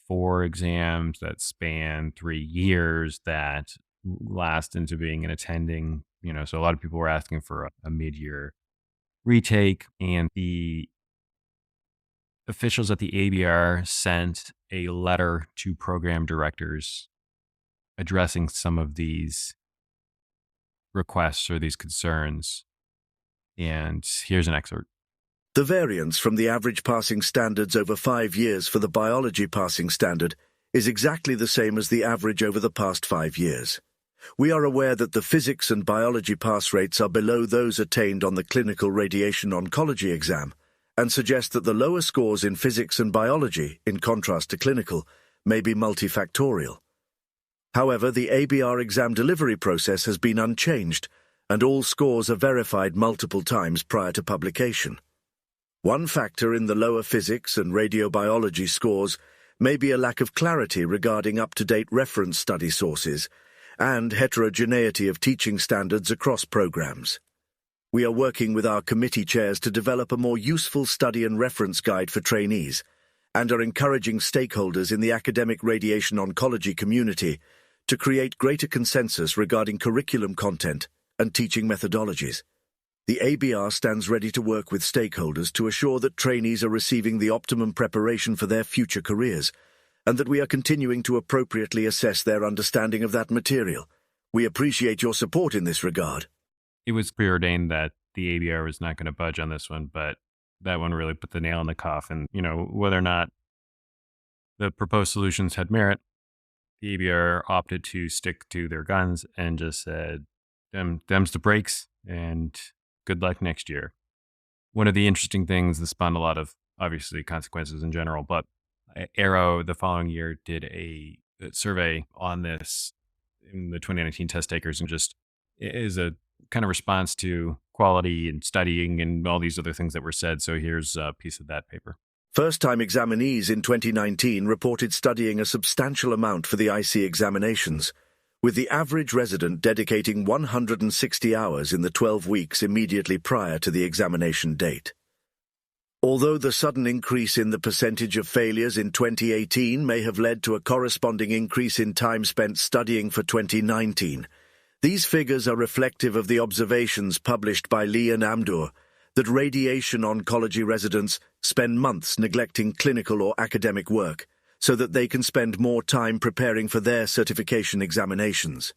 4 exams that span 3 years that last into being an attending, so a lot of people were asking for a mid-year retake, and the officials at the ABR sent a letter to program directors addressing some of these requests or these concerns. And here's an excerpt. The variance from the average passing standards over 5 years for the biology passing standard is exactly the same as the average over the past 5 years. We are aware that the physics and biology pass rates are below those attained on the clinical radiation oncology exam, and suggest that the lower scores in physics and biology, in contrast to clinical, may be multifactorial. However, the ABR exam delivery process has been unchanged, and all scores are verified multiple times prior to publication. One factor in the lower physics and radiobiology scores may be a lack of clarity regarding up-to-date reference study sources and heterogeneity of teaching standards across programs. We are working with our committee chairs to develop a more useful study and reference guide for trainees, and are encouraging stakeholders in the academic radiation oncology community to create greater consensus regarding curriculum content and teaching methodologies. The ABR stands ready to work with stakeholders to assure that trainees are receiving the optimum preparation for their future careers, and that we are continuing to appropriately assess their understanding of that material. We appreciate your support in this regard. It was preordained that the ABR was not going to budge on this one, but that one really put the nail in the coffin. Whether or not the proposed solutions had merit, the ABR opted to stick to their guns and just said, them's the breaks, and good luck next year. One of the interesting things that spawned a lot of, obviously, consequences in general, but ARRO the following year did a survey on this in the 2019 test takers, and just is a kind of response to quality and studying and all these other things that were said. So here's a piece of that paper. First-time examinees in 2019 reported studying a substantial amount for the IC examinations, with the average resident dedicating 160 hours in the 12 weeks immediately prior to the examination date. Although the sudden increase in the percentage of failures in 2018 may have led to a corresponding increase in time spent studying for 2019, these figures are reflective of the observations published by Lee and Amdur that radiation oncology residents spend months neglecting clinical or academic work so that they can spend more time preparing for their certification examinations.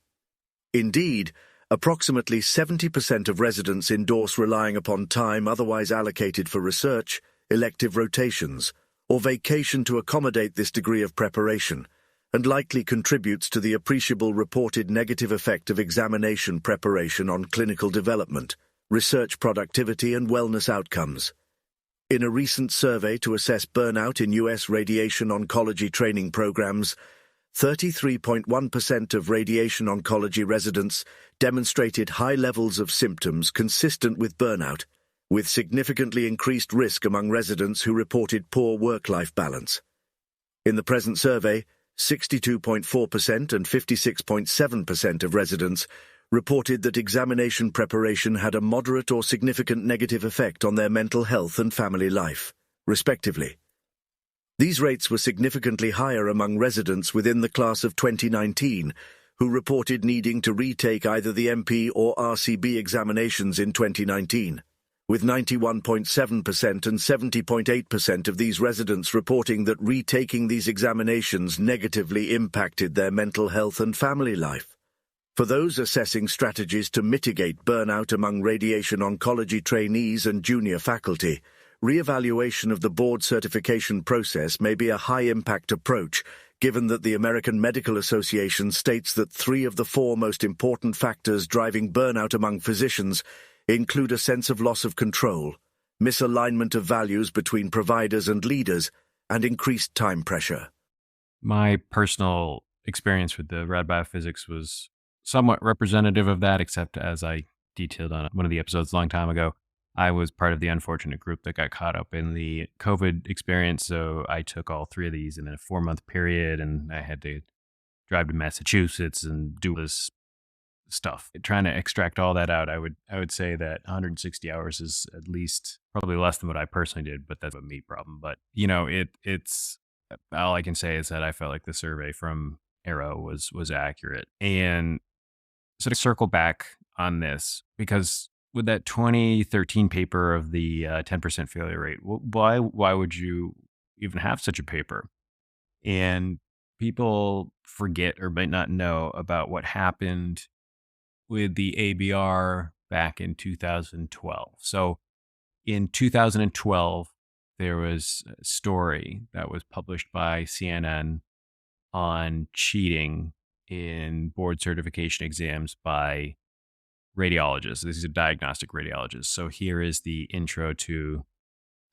Indeed, approximately 70% of residents endorse relying upon time otherwise allocated for research, elective rotations, or vacation to accommodate this degree of preparation, and likely contributes to the appreciable reported negative effect of examination preparation on clinical development, research productivity, and wellness outcomes. In a recent survey to assess burnout in U.S. radiation oncology training programs, 33.1% of radiation oncology residents demonstrated high levels of symptoms consistent with burnout, with significantly increased risk among residents who reported poor work-life balance. In the present survey, 62.4% and 56.7% of residents reported that examination preparation had a moderate or significant negative effect on their mental health and family life, respectively. These rates were significantly higher among residents within the class of 2019, who reported needing to retake either the MP or RCB examinations in 2019, with 91.7% and 70.8% of these residents reporting that retaking these examinations negatively impacted their mental health and family life. For those assessing strategies to mitigate burnout among radiation oncology trainees and junior faculty, re-evaluation of the board certification process may be a high-impact approach, given that the American Medical Association states that 3 of the 4 most important factors driving burnout among physicians include a sense of loss of control, misalignment of values between providers and leaders, and increased time pressure. My personal experience with the rad biophysics was somewhat representative of that, except as I detailed on one of the episodes a long time ago, I was part of the unfortunate group that got caught up in the COVID experience. So I took all 3 of these in a 4-month period, and I had to drive to Massachusetts and do this stuff. Trying to extract all that out, I would say that 160 hours is at least probably less than what I personally did, but that's a me problem. But it's all I can say is that I felt like the survey from ARRO was accurate. And so to circle back on this, because with that 2013 paper of the 10% failure rate, why would you even have such a paper? And people forget or might not know about what happened with the ABR back in 2012. So in 2012, there was a story that was published by CNN on cheating in board certification exams by radiologists. These are diagnostic radiologists. So here is the intro to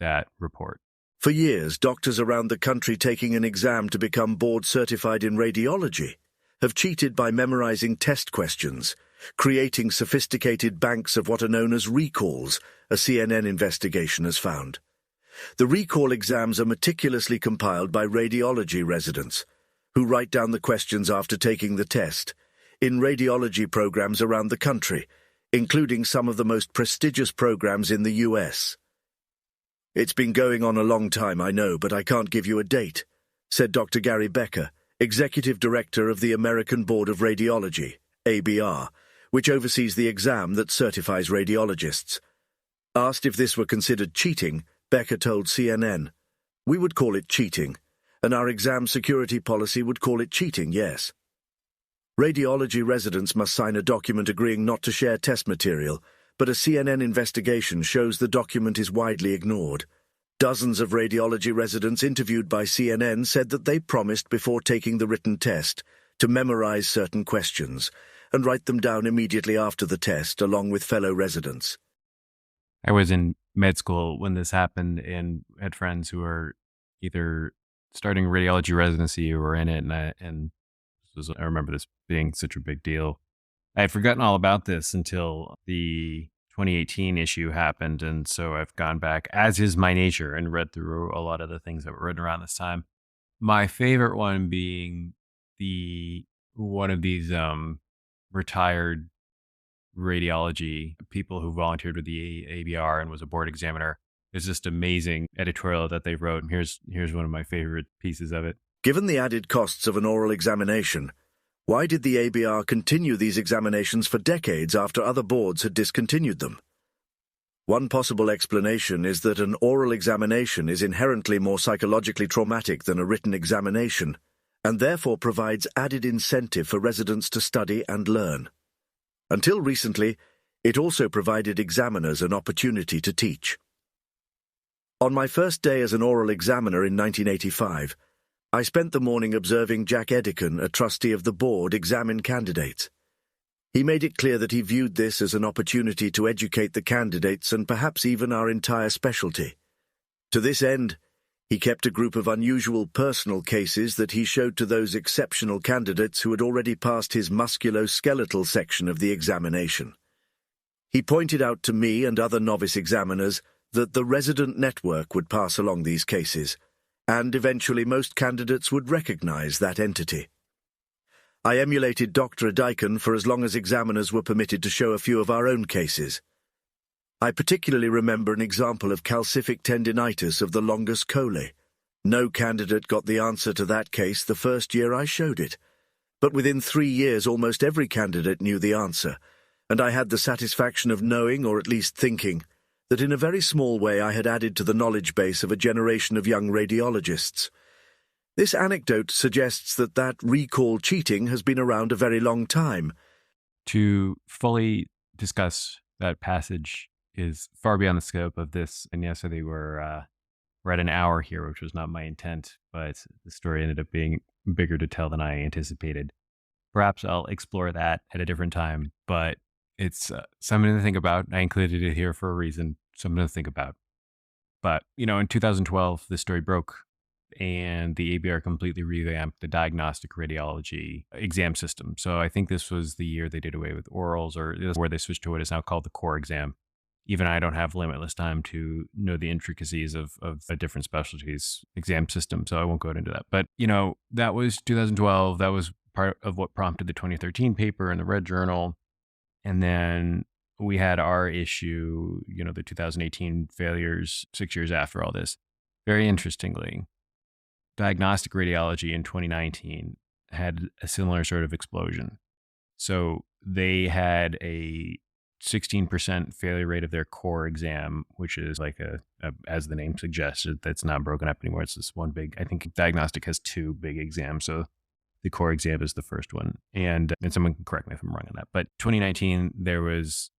that report. For years, doctors around the country taking an exam to become board certified in radiology have cheated by memorizing test questions, creating sophisticated banks of what are known as recalls, a CNN investigation has found. The recall exams are meticulously compiled by radiology residents, who write down the questions after taking the test, in radiology programs around the country, including some of the most prestigious programs in the US. It's been going on a long time, I know, but I can't give you a date, said Dr. Gary Becker, Executive Director of the American Board of Radiology, ABR, which oversees the exam that certifies radiologists. Asked if this were considered cheating, Becker told CNN, "We would call it cheating, and our exam security policy would call it cheating, yes. Radiology residents must sign a document agreeing not to share test material, but a CNN investigation shows the document is widely ignored. Dozens of radiology residents interviewed by CNN said that they promised before taking the written test to memorize certain questions and write them down immediately after the test along with fellow residents." I was in med school when this happened and had friends who were either starting radiology residency or were in it, and I remember this being such a big deal. I had forgotten all about this until the 2018 issue happened, and so I've gone back, as is my nature, and read through a lot of the things that were written around this time. My favorite one being one of these retired radiology people who volunteered with the ABR and was a board examiner. There's just amazing editorial that they wrote, and here's one of my favorite pieces of it. Given the added costs of an oral examination, why did the ABR continue these examinations for decades after other boards had discontinued them? One possible explanation is that an oral examination is inherently more psychologically traumatic than a written examination, and therefore provides added incentive for residents to study and learn. Until recently, it also provided examiners an opportunity to teach. On my first day as an oral examiner in 1985, I spent the morning observing Jack Edicon, a trustee of the board, examine candidates. He made it clear that he viewed this as an opportunity to educate the candidates and perhaps even our entire specialty. To this end, he kept a group of unusual personal cases that he showed to those exceptional candidates who had already passed his musculoskeletal section of the examination. He pointed out to me and other novice examiners that the resident network would pass along these cases, and eventually most candidates would recognize that entity. I emulated Dr. Edicon for as long as examiners were permitted to show a few of our own cases. I particularly remember an example of calcific tendinitis of the longus colli. No candidate got the answer to that case the first year I showed it, but within 3 years almost every candidate knew the answer, and I had the satisfaction of knowing, or at least thinking, that in a very small way I had added to the knowledge base of a generation of young radiologists. This anecdote suggests that recall cheating has been around a very long time. To fully discuss that passage is far beyond the scope of this. And yesterday we're at an hour here, which was not my intent, but the story ended up being bigger to tell than I anticipated. Perhaps I'll explore that at a different time, but it's something to think about. I included it here for a reason, something to think about. But, in 2012, this story broke and the ABR completely revamped the diagnostic radiology exam system. So I think this was the year they did away with orals, or where they switched to what is now called the core exam. Even I don't have limitless time to know the intricacies of a different specialties exam system, so I won't go into that. But, that was 2012. That was part of what prompted the 2013 paper in the Red Journal. And then we had our issue, the 2018 failures 6 years after all this. Very interestingly, diagnostic radiology in 2019 had a similar sort of explosion. So they had a 16% failure rate of their core exam, which is like as the name suggested, that's not broken up anymore. It's this one big, I think diagnostic has two big exams. So the core exam is the first one. And someone can correct me if I'm wrong on that. But 2019, there was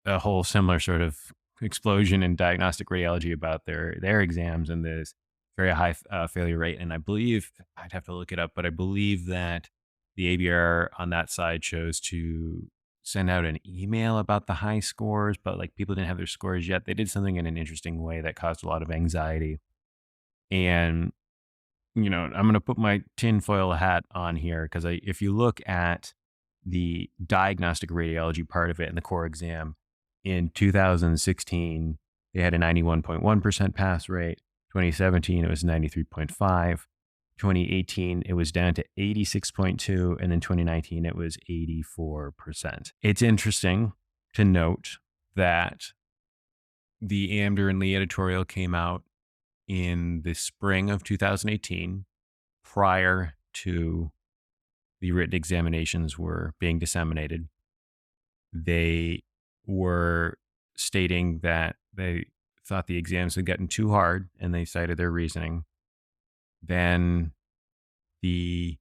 a whole similar sort of explosion in diagnostic radiology about their exams and this very high failure rate. And I believe, I'd have to look it up, but I believe that the ABR on that side chose to send out an email about the high scores, but like people didn't have their scores yet. They did something in an interesting way that caused a lot of anxiety. And, I'm going to put my tinfoil hat on here because if you look at the diagnostic radiology part of it in the core exam, in 2016, they had a 91.1% pass rate. 2017, it was 93.5. 2018, it was down to 86.2. And in 2019, it was 84%. It's interesting to note that the Amder and Lee editorial came out in the spring of 2018, prior to the written examinations were being disseminated. They were stating that they thought the exams had gotten too hard, and they cited their reasoning. Then the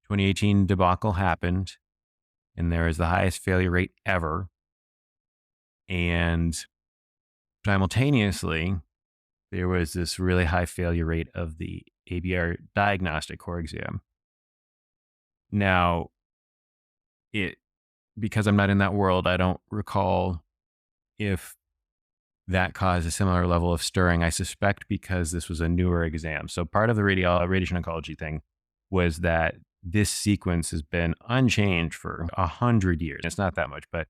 2018 debacle happened, and there was the highest failure rate ever. And simultaneously, there was this really high failure rate of the ABR diagnostic core exam. Now, because I'm not in that world, I don't recall if that caused a similar level of stirring. I suspect because this was a newer exam. So part of the radiation oncology thing was that this sequence has been unchanged for 100 years. It's not that much, but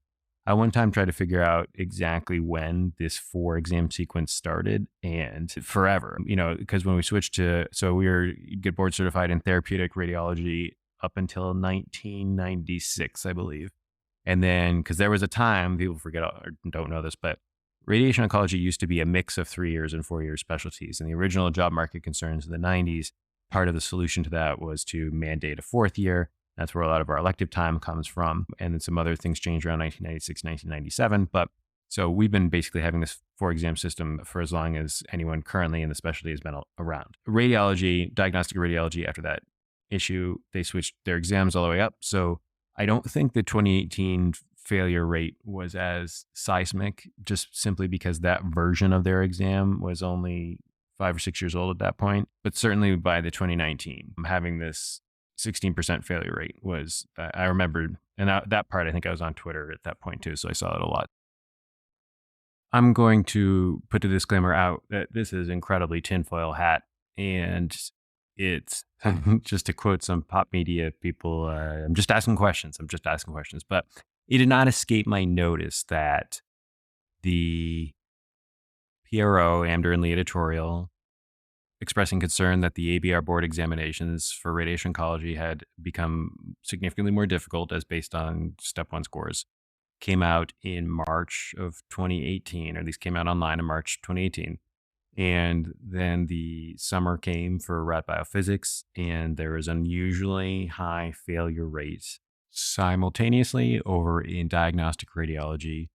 I one time tried to figure out exactly when this 4 exam sequence started, and forever, because when we switched so we get board certified in therapeutic radiology up until 1996, I believe. And then, because there was a time, people forget or don't know this, but radiation oncology used to be a mix of 3 years and 4 year specialties. And the original job market concerns in the 90s, part of the solution to that was to mandate a 4th year. That's where a lot of our elective time comes from. And then some other things changed around 1996, 1997. But so we've been basically having this 4 exam system for as long as anyone currently in the specialty has been around. Radiology, diagnostic radiology, after that issue, they switched their exams all the way up. So I don't think the 2018 failure rate was as seismic, just simply because that version of their exam was only 5 or 6 years old at that point. But certainly by the 2019, having this 16% failure rate was, I remembered, and that part, I think I was on Twitter at that point too, so I saw it a lot. I'm going to put the disclaimer out that this is incredibly tinfoil hat, and it's just to quote some pop media people, I'm just asking questions. But it did not escape my notice that the PRO, Amder and Lee editorial, expressing concern that the ABR board examinations for radiation oncology had become significantly more difficult as based on step 1 scores, came out in March of 2018, or at least came out online in March 2018. And then the summer came for rad biophysics, and there was unusually high failure rates simultaneously over in diagnostic radiology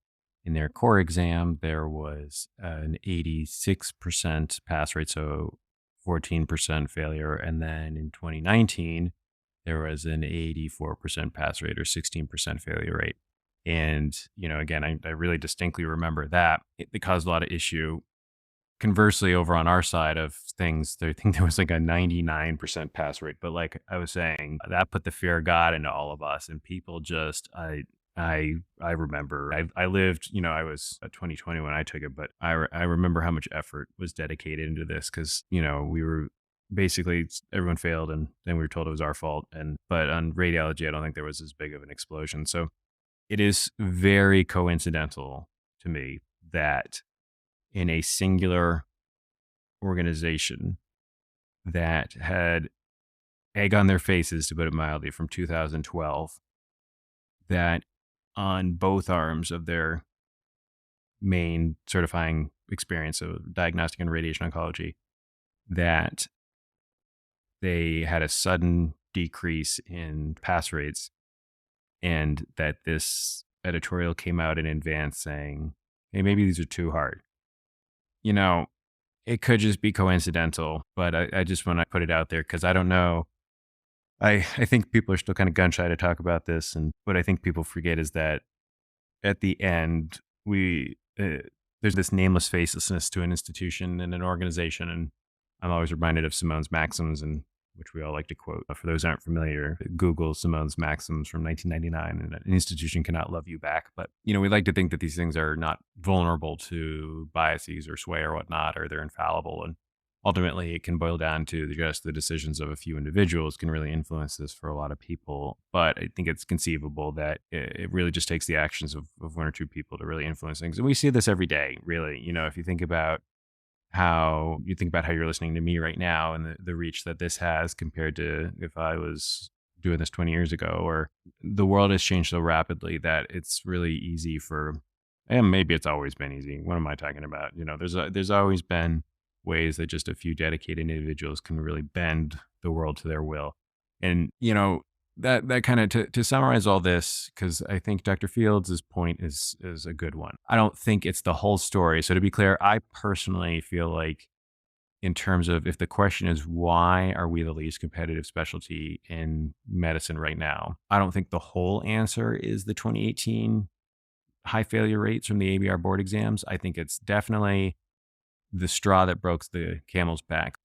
In their core exam, there was an 86% pass rate, so 14% failure. And then in 2019, there was an 84% pass rate or 16% failure rate. And, again, I really distinctly remember that. It caused a lot of issue. Conversely, over on our side of things, I think there was like a 99% pass rate. But like I was saying, that put the fear of God into all of us. And people just, I remember I lived, I was 2020 when I took it, but I remember how much effort was dedicated into this because, we were basically everyone failed and then we were told it was our fault. But on radiology, I don't think there was as big of an explosion. So it is very coincidental to me that in a singular organization that had egg on their faces, to put it mildly, from 2012, that on both arms of their main certifying experience of diagnostic and radiation oncology, that they had a sudden decrease in pass rates, and that this editorial came out in advance saying, hey, maybe these are too hard. It could just be coincidental, but I just want to put it out there because I don't know. I think people are still kind of gun shy to talk about this. And what I think people forget is that at the end, there's this nameless facelessness to an institution and an organization. And I'm always reminded of Simone's maxims, and which we all like to quote. For those who aren't familiar, Google Simone's maxims from 1999, and an institution cannot love you back. But, we like to think that these things are not vulnerable to biases or sway or whatnot, or they're infallible. And ultimately, it can boil down to just the decisions of a few individuals can really influence this for a lot of people. But I think it's conceivable that it really just takes the actions of one or two people to really influence things. And we see this every day, really. If you think about how you're listening to me right now and the reach that this has compared to if I was doing this 20 years ago, or the world has changed so rapidly that it's really easy and maybe it's always been easy. What am I talking about? There's always been ways that just a few dedicated individuals can really bend the world to their will. And, that kind of to summarize all this, because I think Dr. Fields' point is a good one. I don't think it's the whole story. So to be clear, I personally feel like in terms of if the question is why are we the least competitive specialty in medicine right now, I don't think the whole answer is the 2018 high failure rates from the ABR board exams. I think it's definitely the straw that broke the camel's back.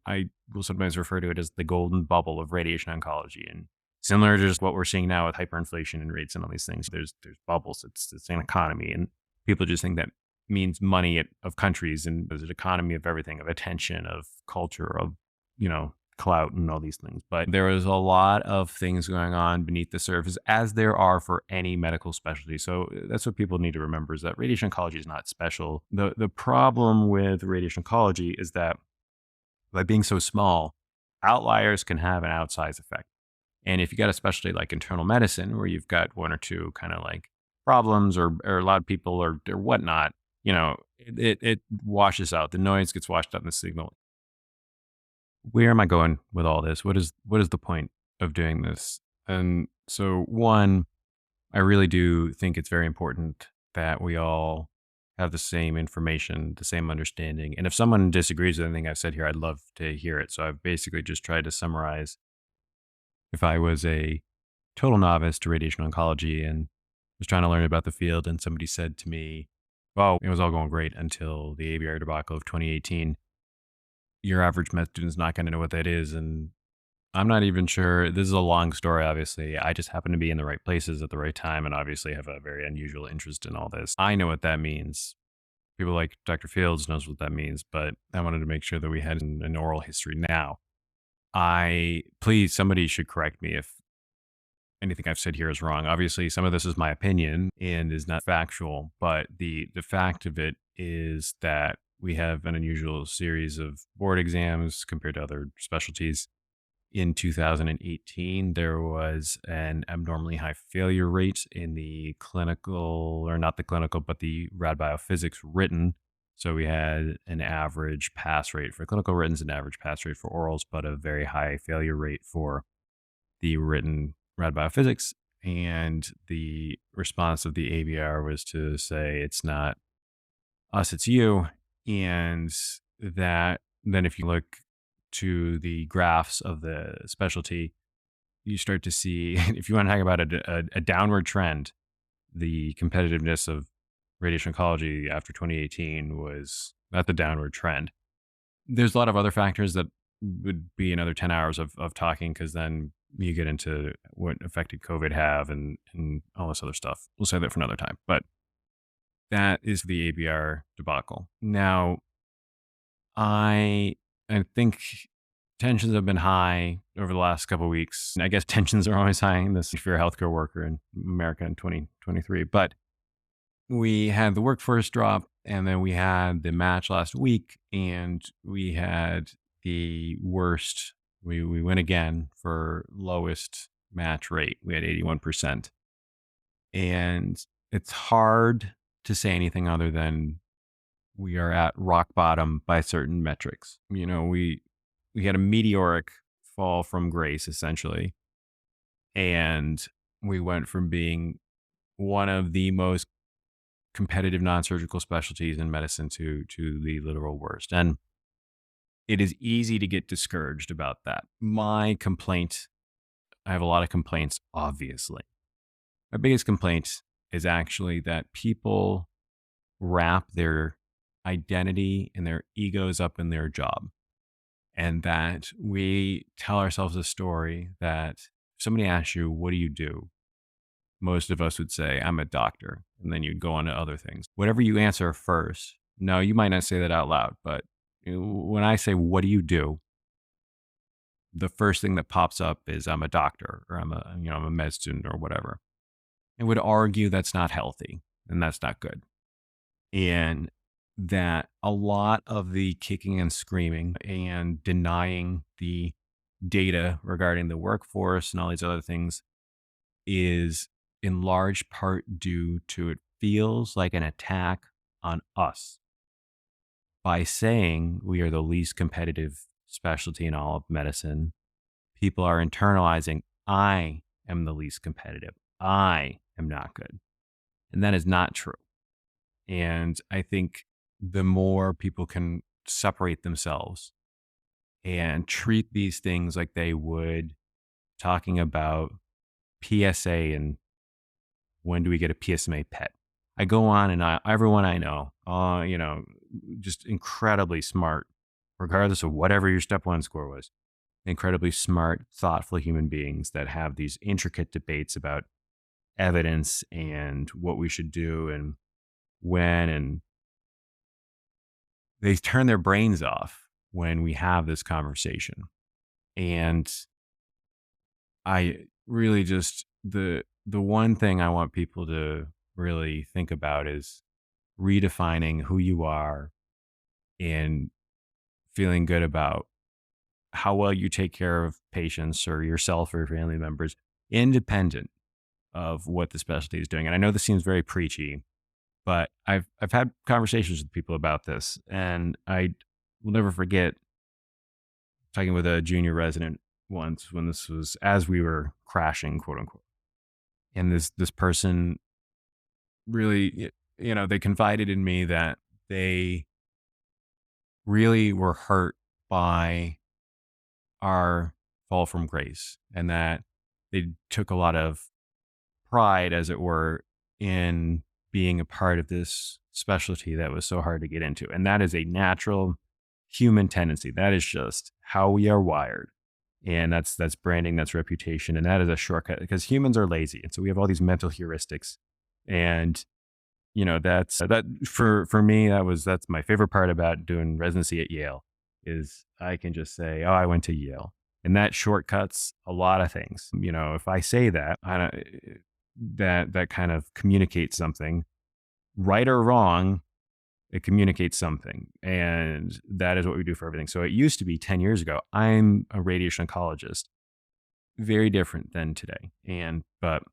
I will sometimes refer to it as the golden bubble of radiation oncology. And similar to just what we're seeing now with hyperinflation and rates and all these things, there's bubbles. It's an economy, and people just think that means money of countries, and there's an economy of everything, of attention, of culture, of clout, and all these things. But there is a lot of things going on beneath the surface, as there are for any medical specialty. So that's what people need to remember, is that radiation oncology is not special. The problem with radiation oncology is that by being so small, outliers can have an outsized effect. And if you got a specialty like internal medicine, where you've got one or two kind of like problems or a lot of people or whatnot, it washes out. The noise gets washed out in the signal. Where am I going with all this? What is the point of doing this? And so, one, I really do think it's very important that we all have the same information, the same understanding. And if someone disagrees with anything I've said here, I'd love to hear it. So I've basically just tried to summarize. If I was a total novice to radiation oncology and was trying to learn about the field, and somebody said to me, well, it was all going great until the ABR debacle of 2018, your average med student is not going to know what that is. And I'm not even sure. This is a long story, obviously. I just happen to be in the right places at the right time and obviously have a very unusual interest in all this. I know what that means. People like Dr. Fields knows what that means, but I wanted to make sure that we had an oral history now. Please, somebody should correct me if anything I've said here is wrong. Obviously, some of this is my opinion and is not factual, but the fact of it is that we have an unusual series of board exams compared to other specialties. In 2018, there was an abnormally high failure rate in the clinical, or not the clinical, but the rad biophysics written. So we had an average pass rate for clinical writtens, an average pass rate for orals, but a very high failure rate for the written rad biophysics. And the response of the ABR was to say, it's not us, it's you. And that then if you look to the graphs of the specialty, you start to see, if you want to talk about a downward trend, the competitiveness of radiation oncology after 2018 was at the downward trend. There's a lot of other factors that would be another 10 hours of talking, because then you get into what affected COVID have and all this other stuff. We'll say that for another time. But that is the ABR debacle. Now, I think tensions have been high over the last couple of weeks. I guess tensions are always high in this, if you're a healthcare worker in America in 2023. But we had the workforce drop, and then we had the match last week, and we had the worst. We went again for lowest match rate. We had 81%. And it's hard to say anything other than we are at rock bottom by certain metrics. We had a meteoric fall from grace, essentially. And we went from being one of the most competitive non-surgical specialties in medicine to the literal worst. And it is easy to get discouraged about that. My complaint, I have a lot of complaints, obviously. My biggest complaint is actually that people wrap their identity and their egos up in their job. And that we tell ourselves a story that if somebody asks you, what do you do? Most of us would say, I'm a doctor. And then you'd go on to other things. Whatever you answer first, no, you might not say that out loud, but when I say, what do you do? The first thing that pops up is I'm a doctor, or I'm a med student, or whatever. I would argue that's not healthy and that's not good. And that a lot of the kicking and screaming and denying the data regarding the workforce and all these other things is in large part due to, it feels like an attack on us. By saying we are the least competitive specialty in all of medicine, people are internalizing, I am the least competitive. I am not good. And that is not true. And I think the more people can separate themselves and treat these things like they would talking about PSA and when do we get a PSMA PET. I go on and everyone I know, just incredibly smart, regardless of whatever your step one score was, incredibly smart, thoughtful human beings that have these intricate debates about evidence and what we should do and when, and they turn their brains off when we have this conversation. And I really just, the one thing I want people to really think about is redefining who you are and feeling good about how well you take care of patients or yourself or your family members, independent of what the specialty is doing. And I know this seems very preachy, but I've had conversations with people about this, and I will never forget talking with a junior resident once when this was as we were crashing, quote unquote. And this person really, they confided in me that they really were hurt by our fall from grace, and that they took a lot of pride, as it were, in being a part of this specialty that was so hard to get into. And that is a natural human tendency. That is just how we are wired. And that's branding, that's reputation. And that is a shortcut because humans are lazy. And so we have all these mental heuristics. And, that's that for me, that's my favorite part about doing residency at Yale is I can just say, oh, I went to Yale. And that shortcuts a lot of things. If I say that, that kind of communicates something, right or wrong, it communicates something. And that is what we do for everything. So it used to be 10 years ago, I'm a radiation oncologist, very different than today. But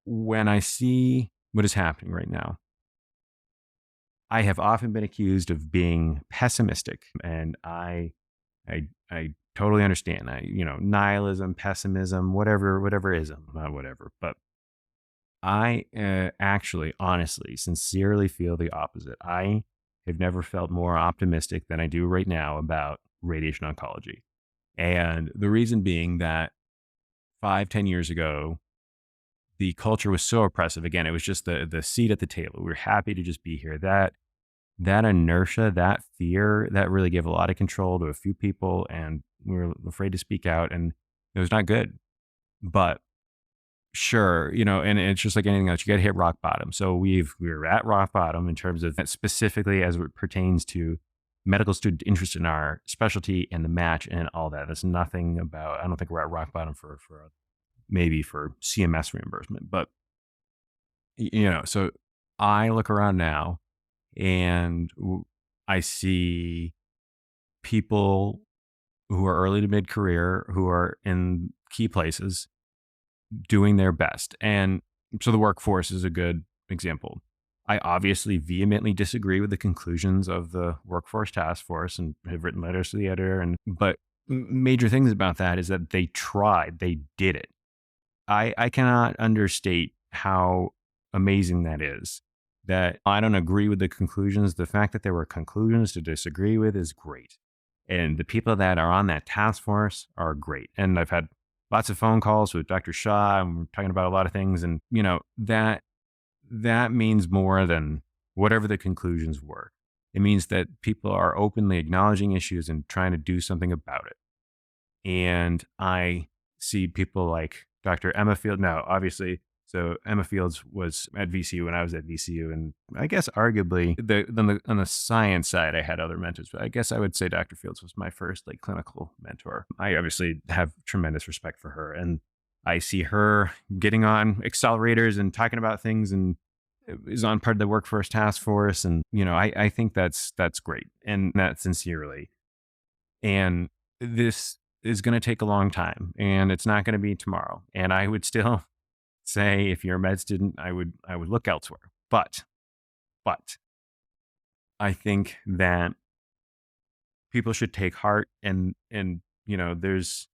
when I see what is happening right now, I have often been accused of being pessimistic, and I totally understand. Nihilism, pessimism, whatever ism, not whatever. But I actually, honestly, sincerely feel the opposite. I have never felt more optimistic than I do right now about radiation oncology. And the reason being that 5, 10 years ago, the culture was so oppressive. Again, it was just the seat at the table. We were happy to just be here. That inertia, that fear, that really gave a lot of control to a few people, and we were afraid to speak out, and it was not good. But sure, and it's just like anything else. You got to hit rock bottom. So we're at rock bottom in terms of specifically as it pertains to medical student interest in our specialty and the match and all that. That's nothing about. I don't think we're at rock bottom for maybe for CMS reimbursement, but So I look around now and I see people who are early to mid career who are in key places doing their best. And so the workforce is a good example. I obviously vehemently disagree with the conclusions of the workforce task force and have written letters to the editor. But major things about that is that they tried, they did it. I cannot understate how amazing that is. That I don't agree with the conclusions. The fact that there were conclusions to disagree with is great. And the people that are on that task force are great. And I've had lots of phone calls with Dr. Shah, and we're talking about a lot of things. And, that means more than whatever the conclusions were. It means that people are openly acknowledging issues and trying to do something about it. And I see people like Dr. Emma Field. Now, obviously, so Emma Fields was at VCU when I was at VCU. And I guess arguably on the science side, I had other mentors, but I guess I would say Dr. Fields was my first clinical mentor. I obviously have tremendous respect for her, and I see her getting on accelerators and talking about things, and is on part of the workforce task force. And, I think that's great, and that sincerely. And this is going to take a long time, and it's not going to be tomorrow. And I would still say, if you're a med student, I would look elsewhere. But I think that people should take heart, and there's,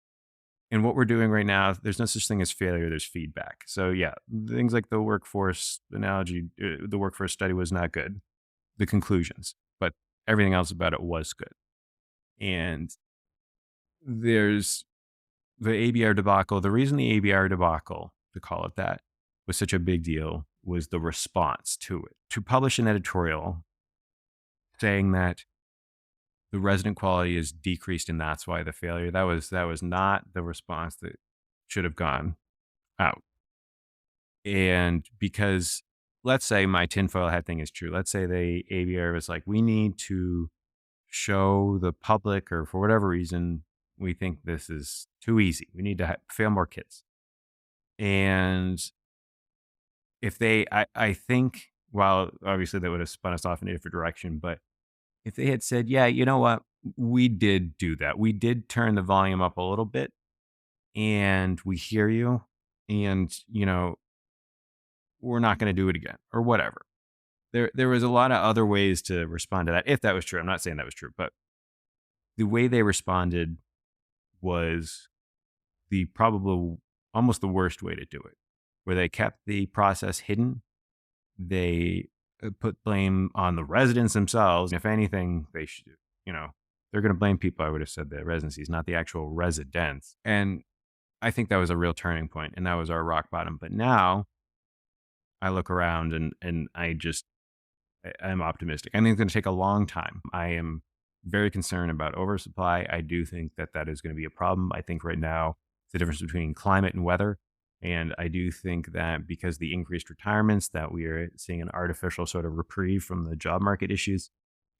in what we're doing right now, there's no such thing as failure. There's feedback. So yeah, things like the workforce analogy, the workforce study was not good, the conclusions, but everything else about it was good. And there's the ABR debacle. The reason the ABR debacle, to call it that, was such a big deal was the response to it. To publish an editorial saying that the resident quality is decreased and that's why the failure, that was not the response that should have gone out. And because, let's say my tinfoil hat thing is true. Let's say the ABR was like, we need to show the public, or for whatever reason, we think this is too easy. We need to fail more kids. And if I think, well, obviously that would have spun us off in a different direction, but if they had said, yeah, you know what, we did do that. We did turn the volume up a little bit, and we hear you, and, we're not going to do it again, or whatever. There was a lot of other ways to respond to that, if that was true. I'm not saying that was true, but the way they responded was probably almost the worst way to do it, where they kept the process hidden. They put blame on the residents themselves. If anything, they should, they're going to blame people. I would have said the residencies, not the actual residents. And I think that was a real turning point, and that was our rock bottom. But now I look around and I'm optimistic. I think it's going to take a long time. I am very concerned about oversupply. I do think that is going to be a problem. I think right now it's the difference between climate and weather. And I do think that because the increased retirements, that we are seeing an artificial sort of reprieve from the job market issues.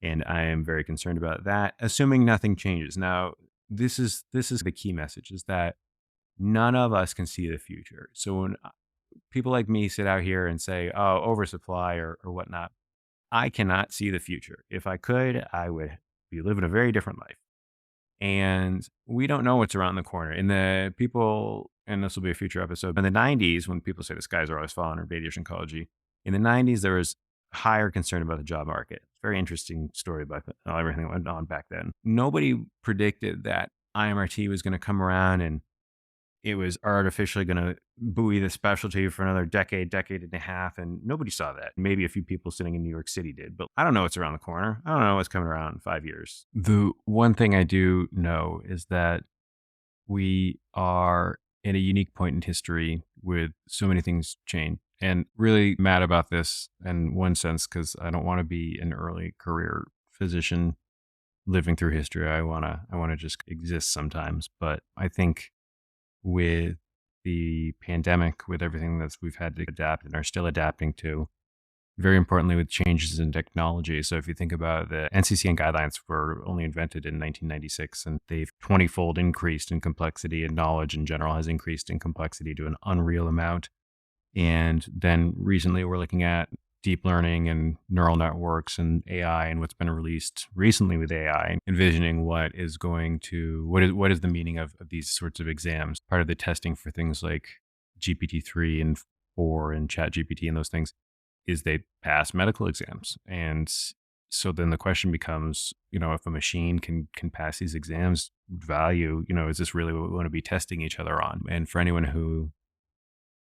And I am very concerned about that, assuming nothing changes. Now, this is the key message, is that none of us can see the future. So when people like me sit out here and say, oh, oversupply or whatnot, I cannot see the future. If I could, I would be living a very different life. And we don't know what's around the corner. And the people, and this will be a future episode, in the 90s, when people say the skies are always falling in radiation oncology, in the 90s, there was higher concern about the job market. Very interesting story about everything that went on back then. Nobody predicted that IMRT was going to come around and it was artificially going to buoy the specialty for another decade and a half. And nobody saw that. Maybe a few people sitting in New York City did, but I don't know what's around the corner. I don't know what's coming around in 5 years. The one thing I do know is that we are at a unique point in history with so many things change. And really mad about this in one sense, because I don't want to be an early career physician living through history. I want to just exist sometimes. But I think with the pandemic, with everything that we've had to adapt and are still adapting to, very importantly with changes in technology. So if you think about the NCCN guidelines were only invented in 1996, and they've 20-fold increased in complexity, and knowledge in general has increased in complexity to an unreal amount. And then recently we're looking at deep learning and neural networks and AI and what's been released recently with AI, envisioning what is the meaning of these sorts of exams. Part of the testing for things like GPT-3 and 4 and ChatGPT and those things is they pass medical exams. And so then the question becomes, if a machine can pass these exams, value, is this really what we want to be testing each other on? And for anyone who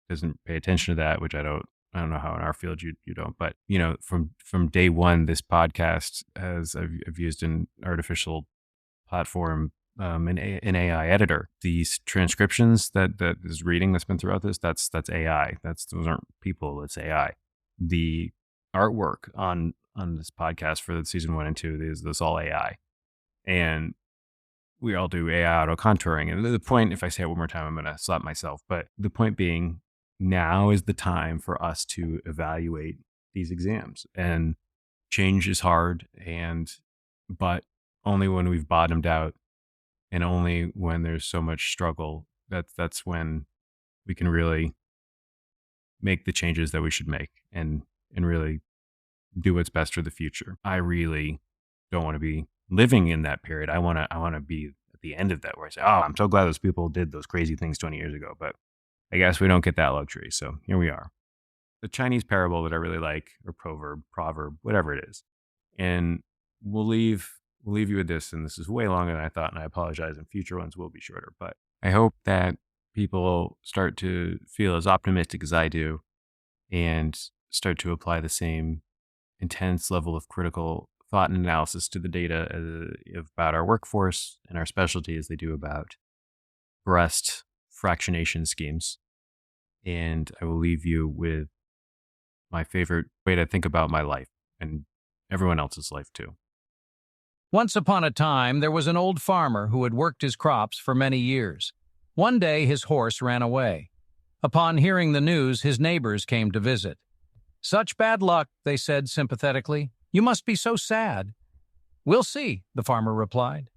doesn't pay attention to that, which I don't know how in our field you don't, but from day one, this podcast I've used an artificial platform, an AI editor. These transcriptions that is reading that's been throughout this, that's AI. Those aren't people, it's AI. The artwork on this podcast for the season 1 and 2 is this all AI, and we all do AI auto contouring. And the point, if I say it one more time, I'm going to slap myself. But the point being, now is the time for us to evaluate these exams. And change is hard, but only when we've bottomed out, and only when there's so much struggle, that's when we can really make the changes that we should make and really do what's best for the future. I really don't want to be living in that period. I want to be at the end of that, where I say, oh, I'm so glad those people did those crazy things 20 years ago. But I guess we don't get that luxury. So here we are. The Chinese parable that I really like, or proverb, whatever it is. And we'll leave you with this. And this is way longer than I thought. And I apologize. And future ones will be shorter. But I hope that people start to feel as optimistic as I do and start to apply the same intense level of critical thought and analysis to the data about our workforce and our specialty as they do about breast fractionation schemes. And I will leave you with my favorite way to think about my life and everyone else's life too. Once upon a time, there was an old farmer who had worked his crops for many years. One day, his horse ran away. Upon hearing the news, his neighbors came to visit. "Such bad luck," they said sympathetically. "You must be so sad." "We'll see," the farmer replied.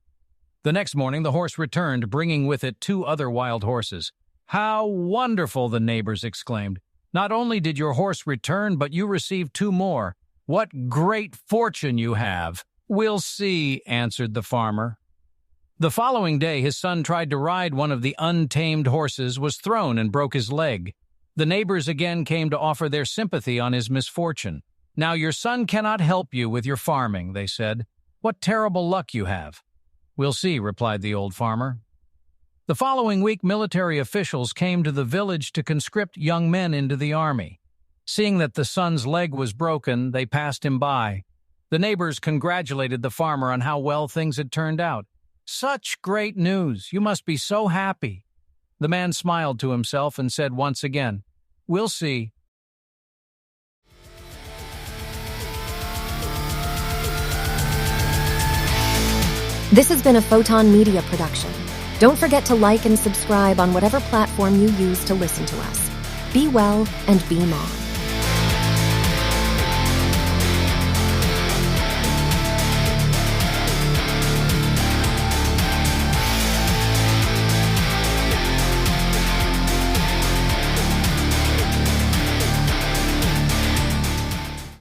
The next morning, the horse returned, bringing with it 2 other wild horses. "How wonderful!" the neighbors exclaimed. "Not only did your horse return, but you received 2 more. What great fortune you have!" "We'll see," answered the farmer. The following day, his son tried to ride one of the untamed horses, was thrown and broke his leg. The neighbors again came to offer their sympathy on his misfortune. "Now your son cannot help you with your farming," they said. "What terrible luck you have." "We'll see," replied the old farmer. The following week, military officials came to the village to conscript young men into the army. Seeing that the son's leg was broken, they passed him by. The neighbors congratulated the farmer on how well things had turned out. "Such great news! You must be so happy." The man smiled to himself and said once again, "We'll see." This has been a Photon Media production. Don't forget to like and subscribe on whatever platform you use to listen to us. Be well and be Mom.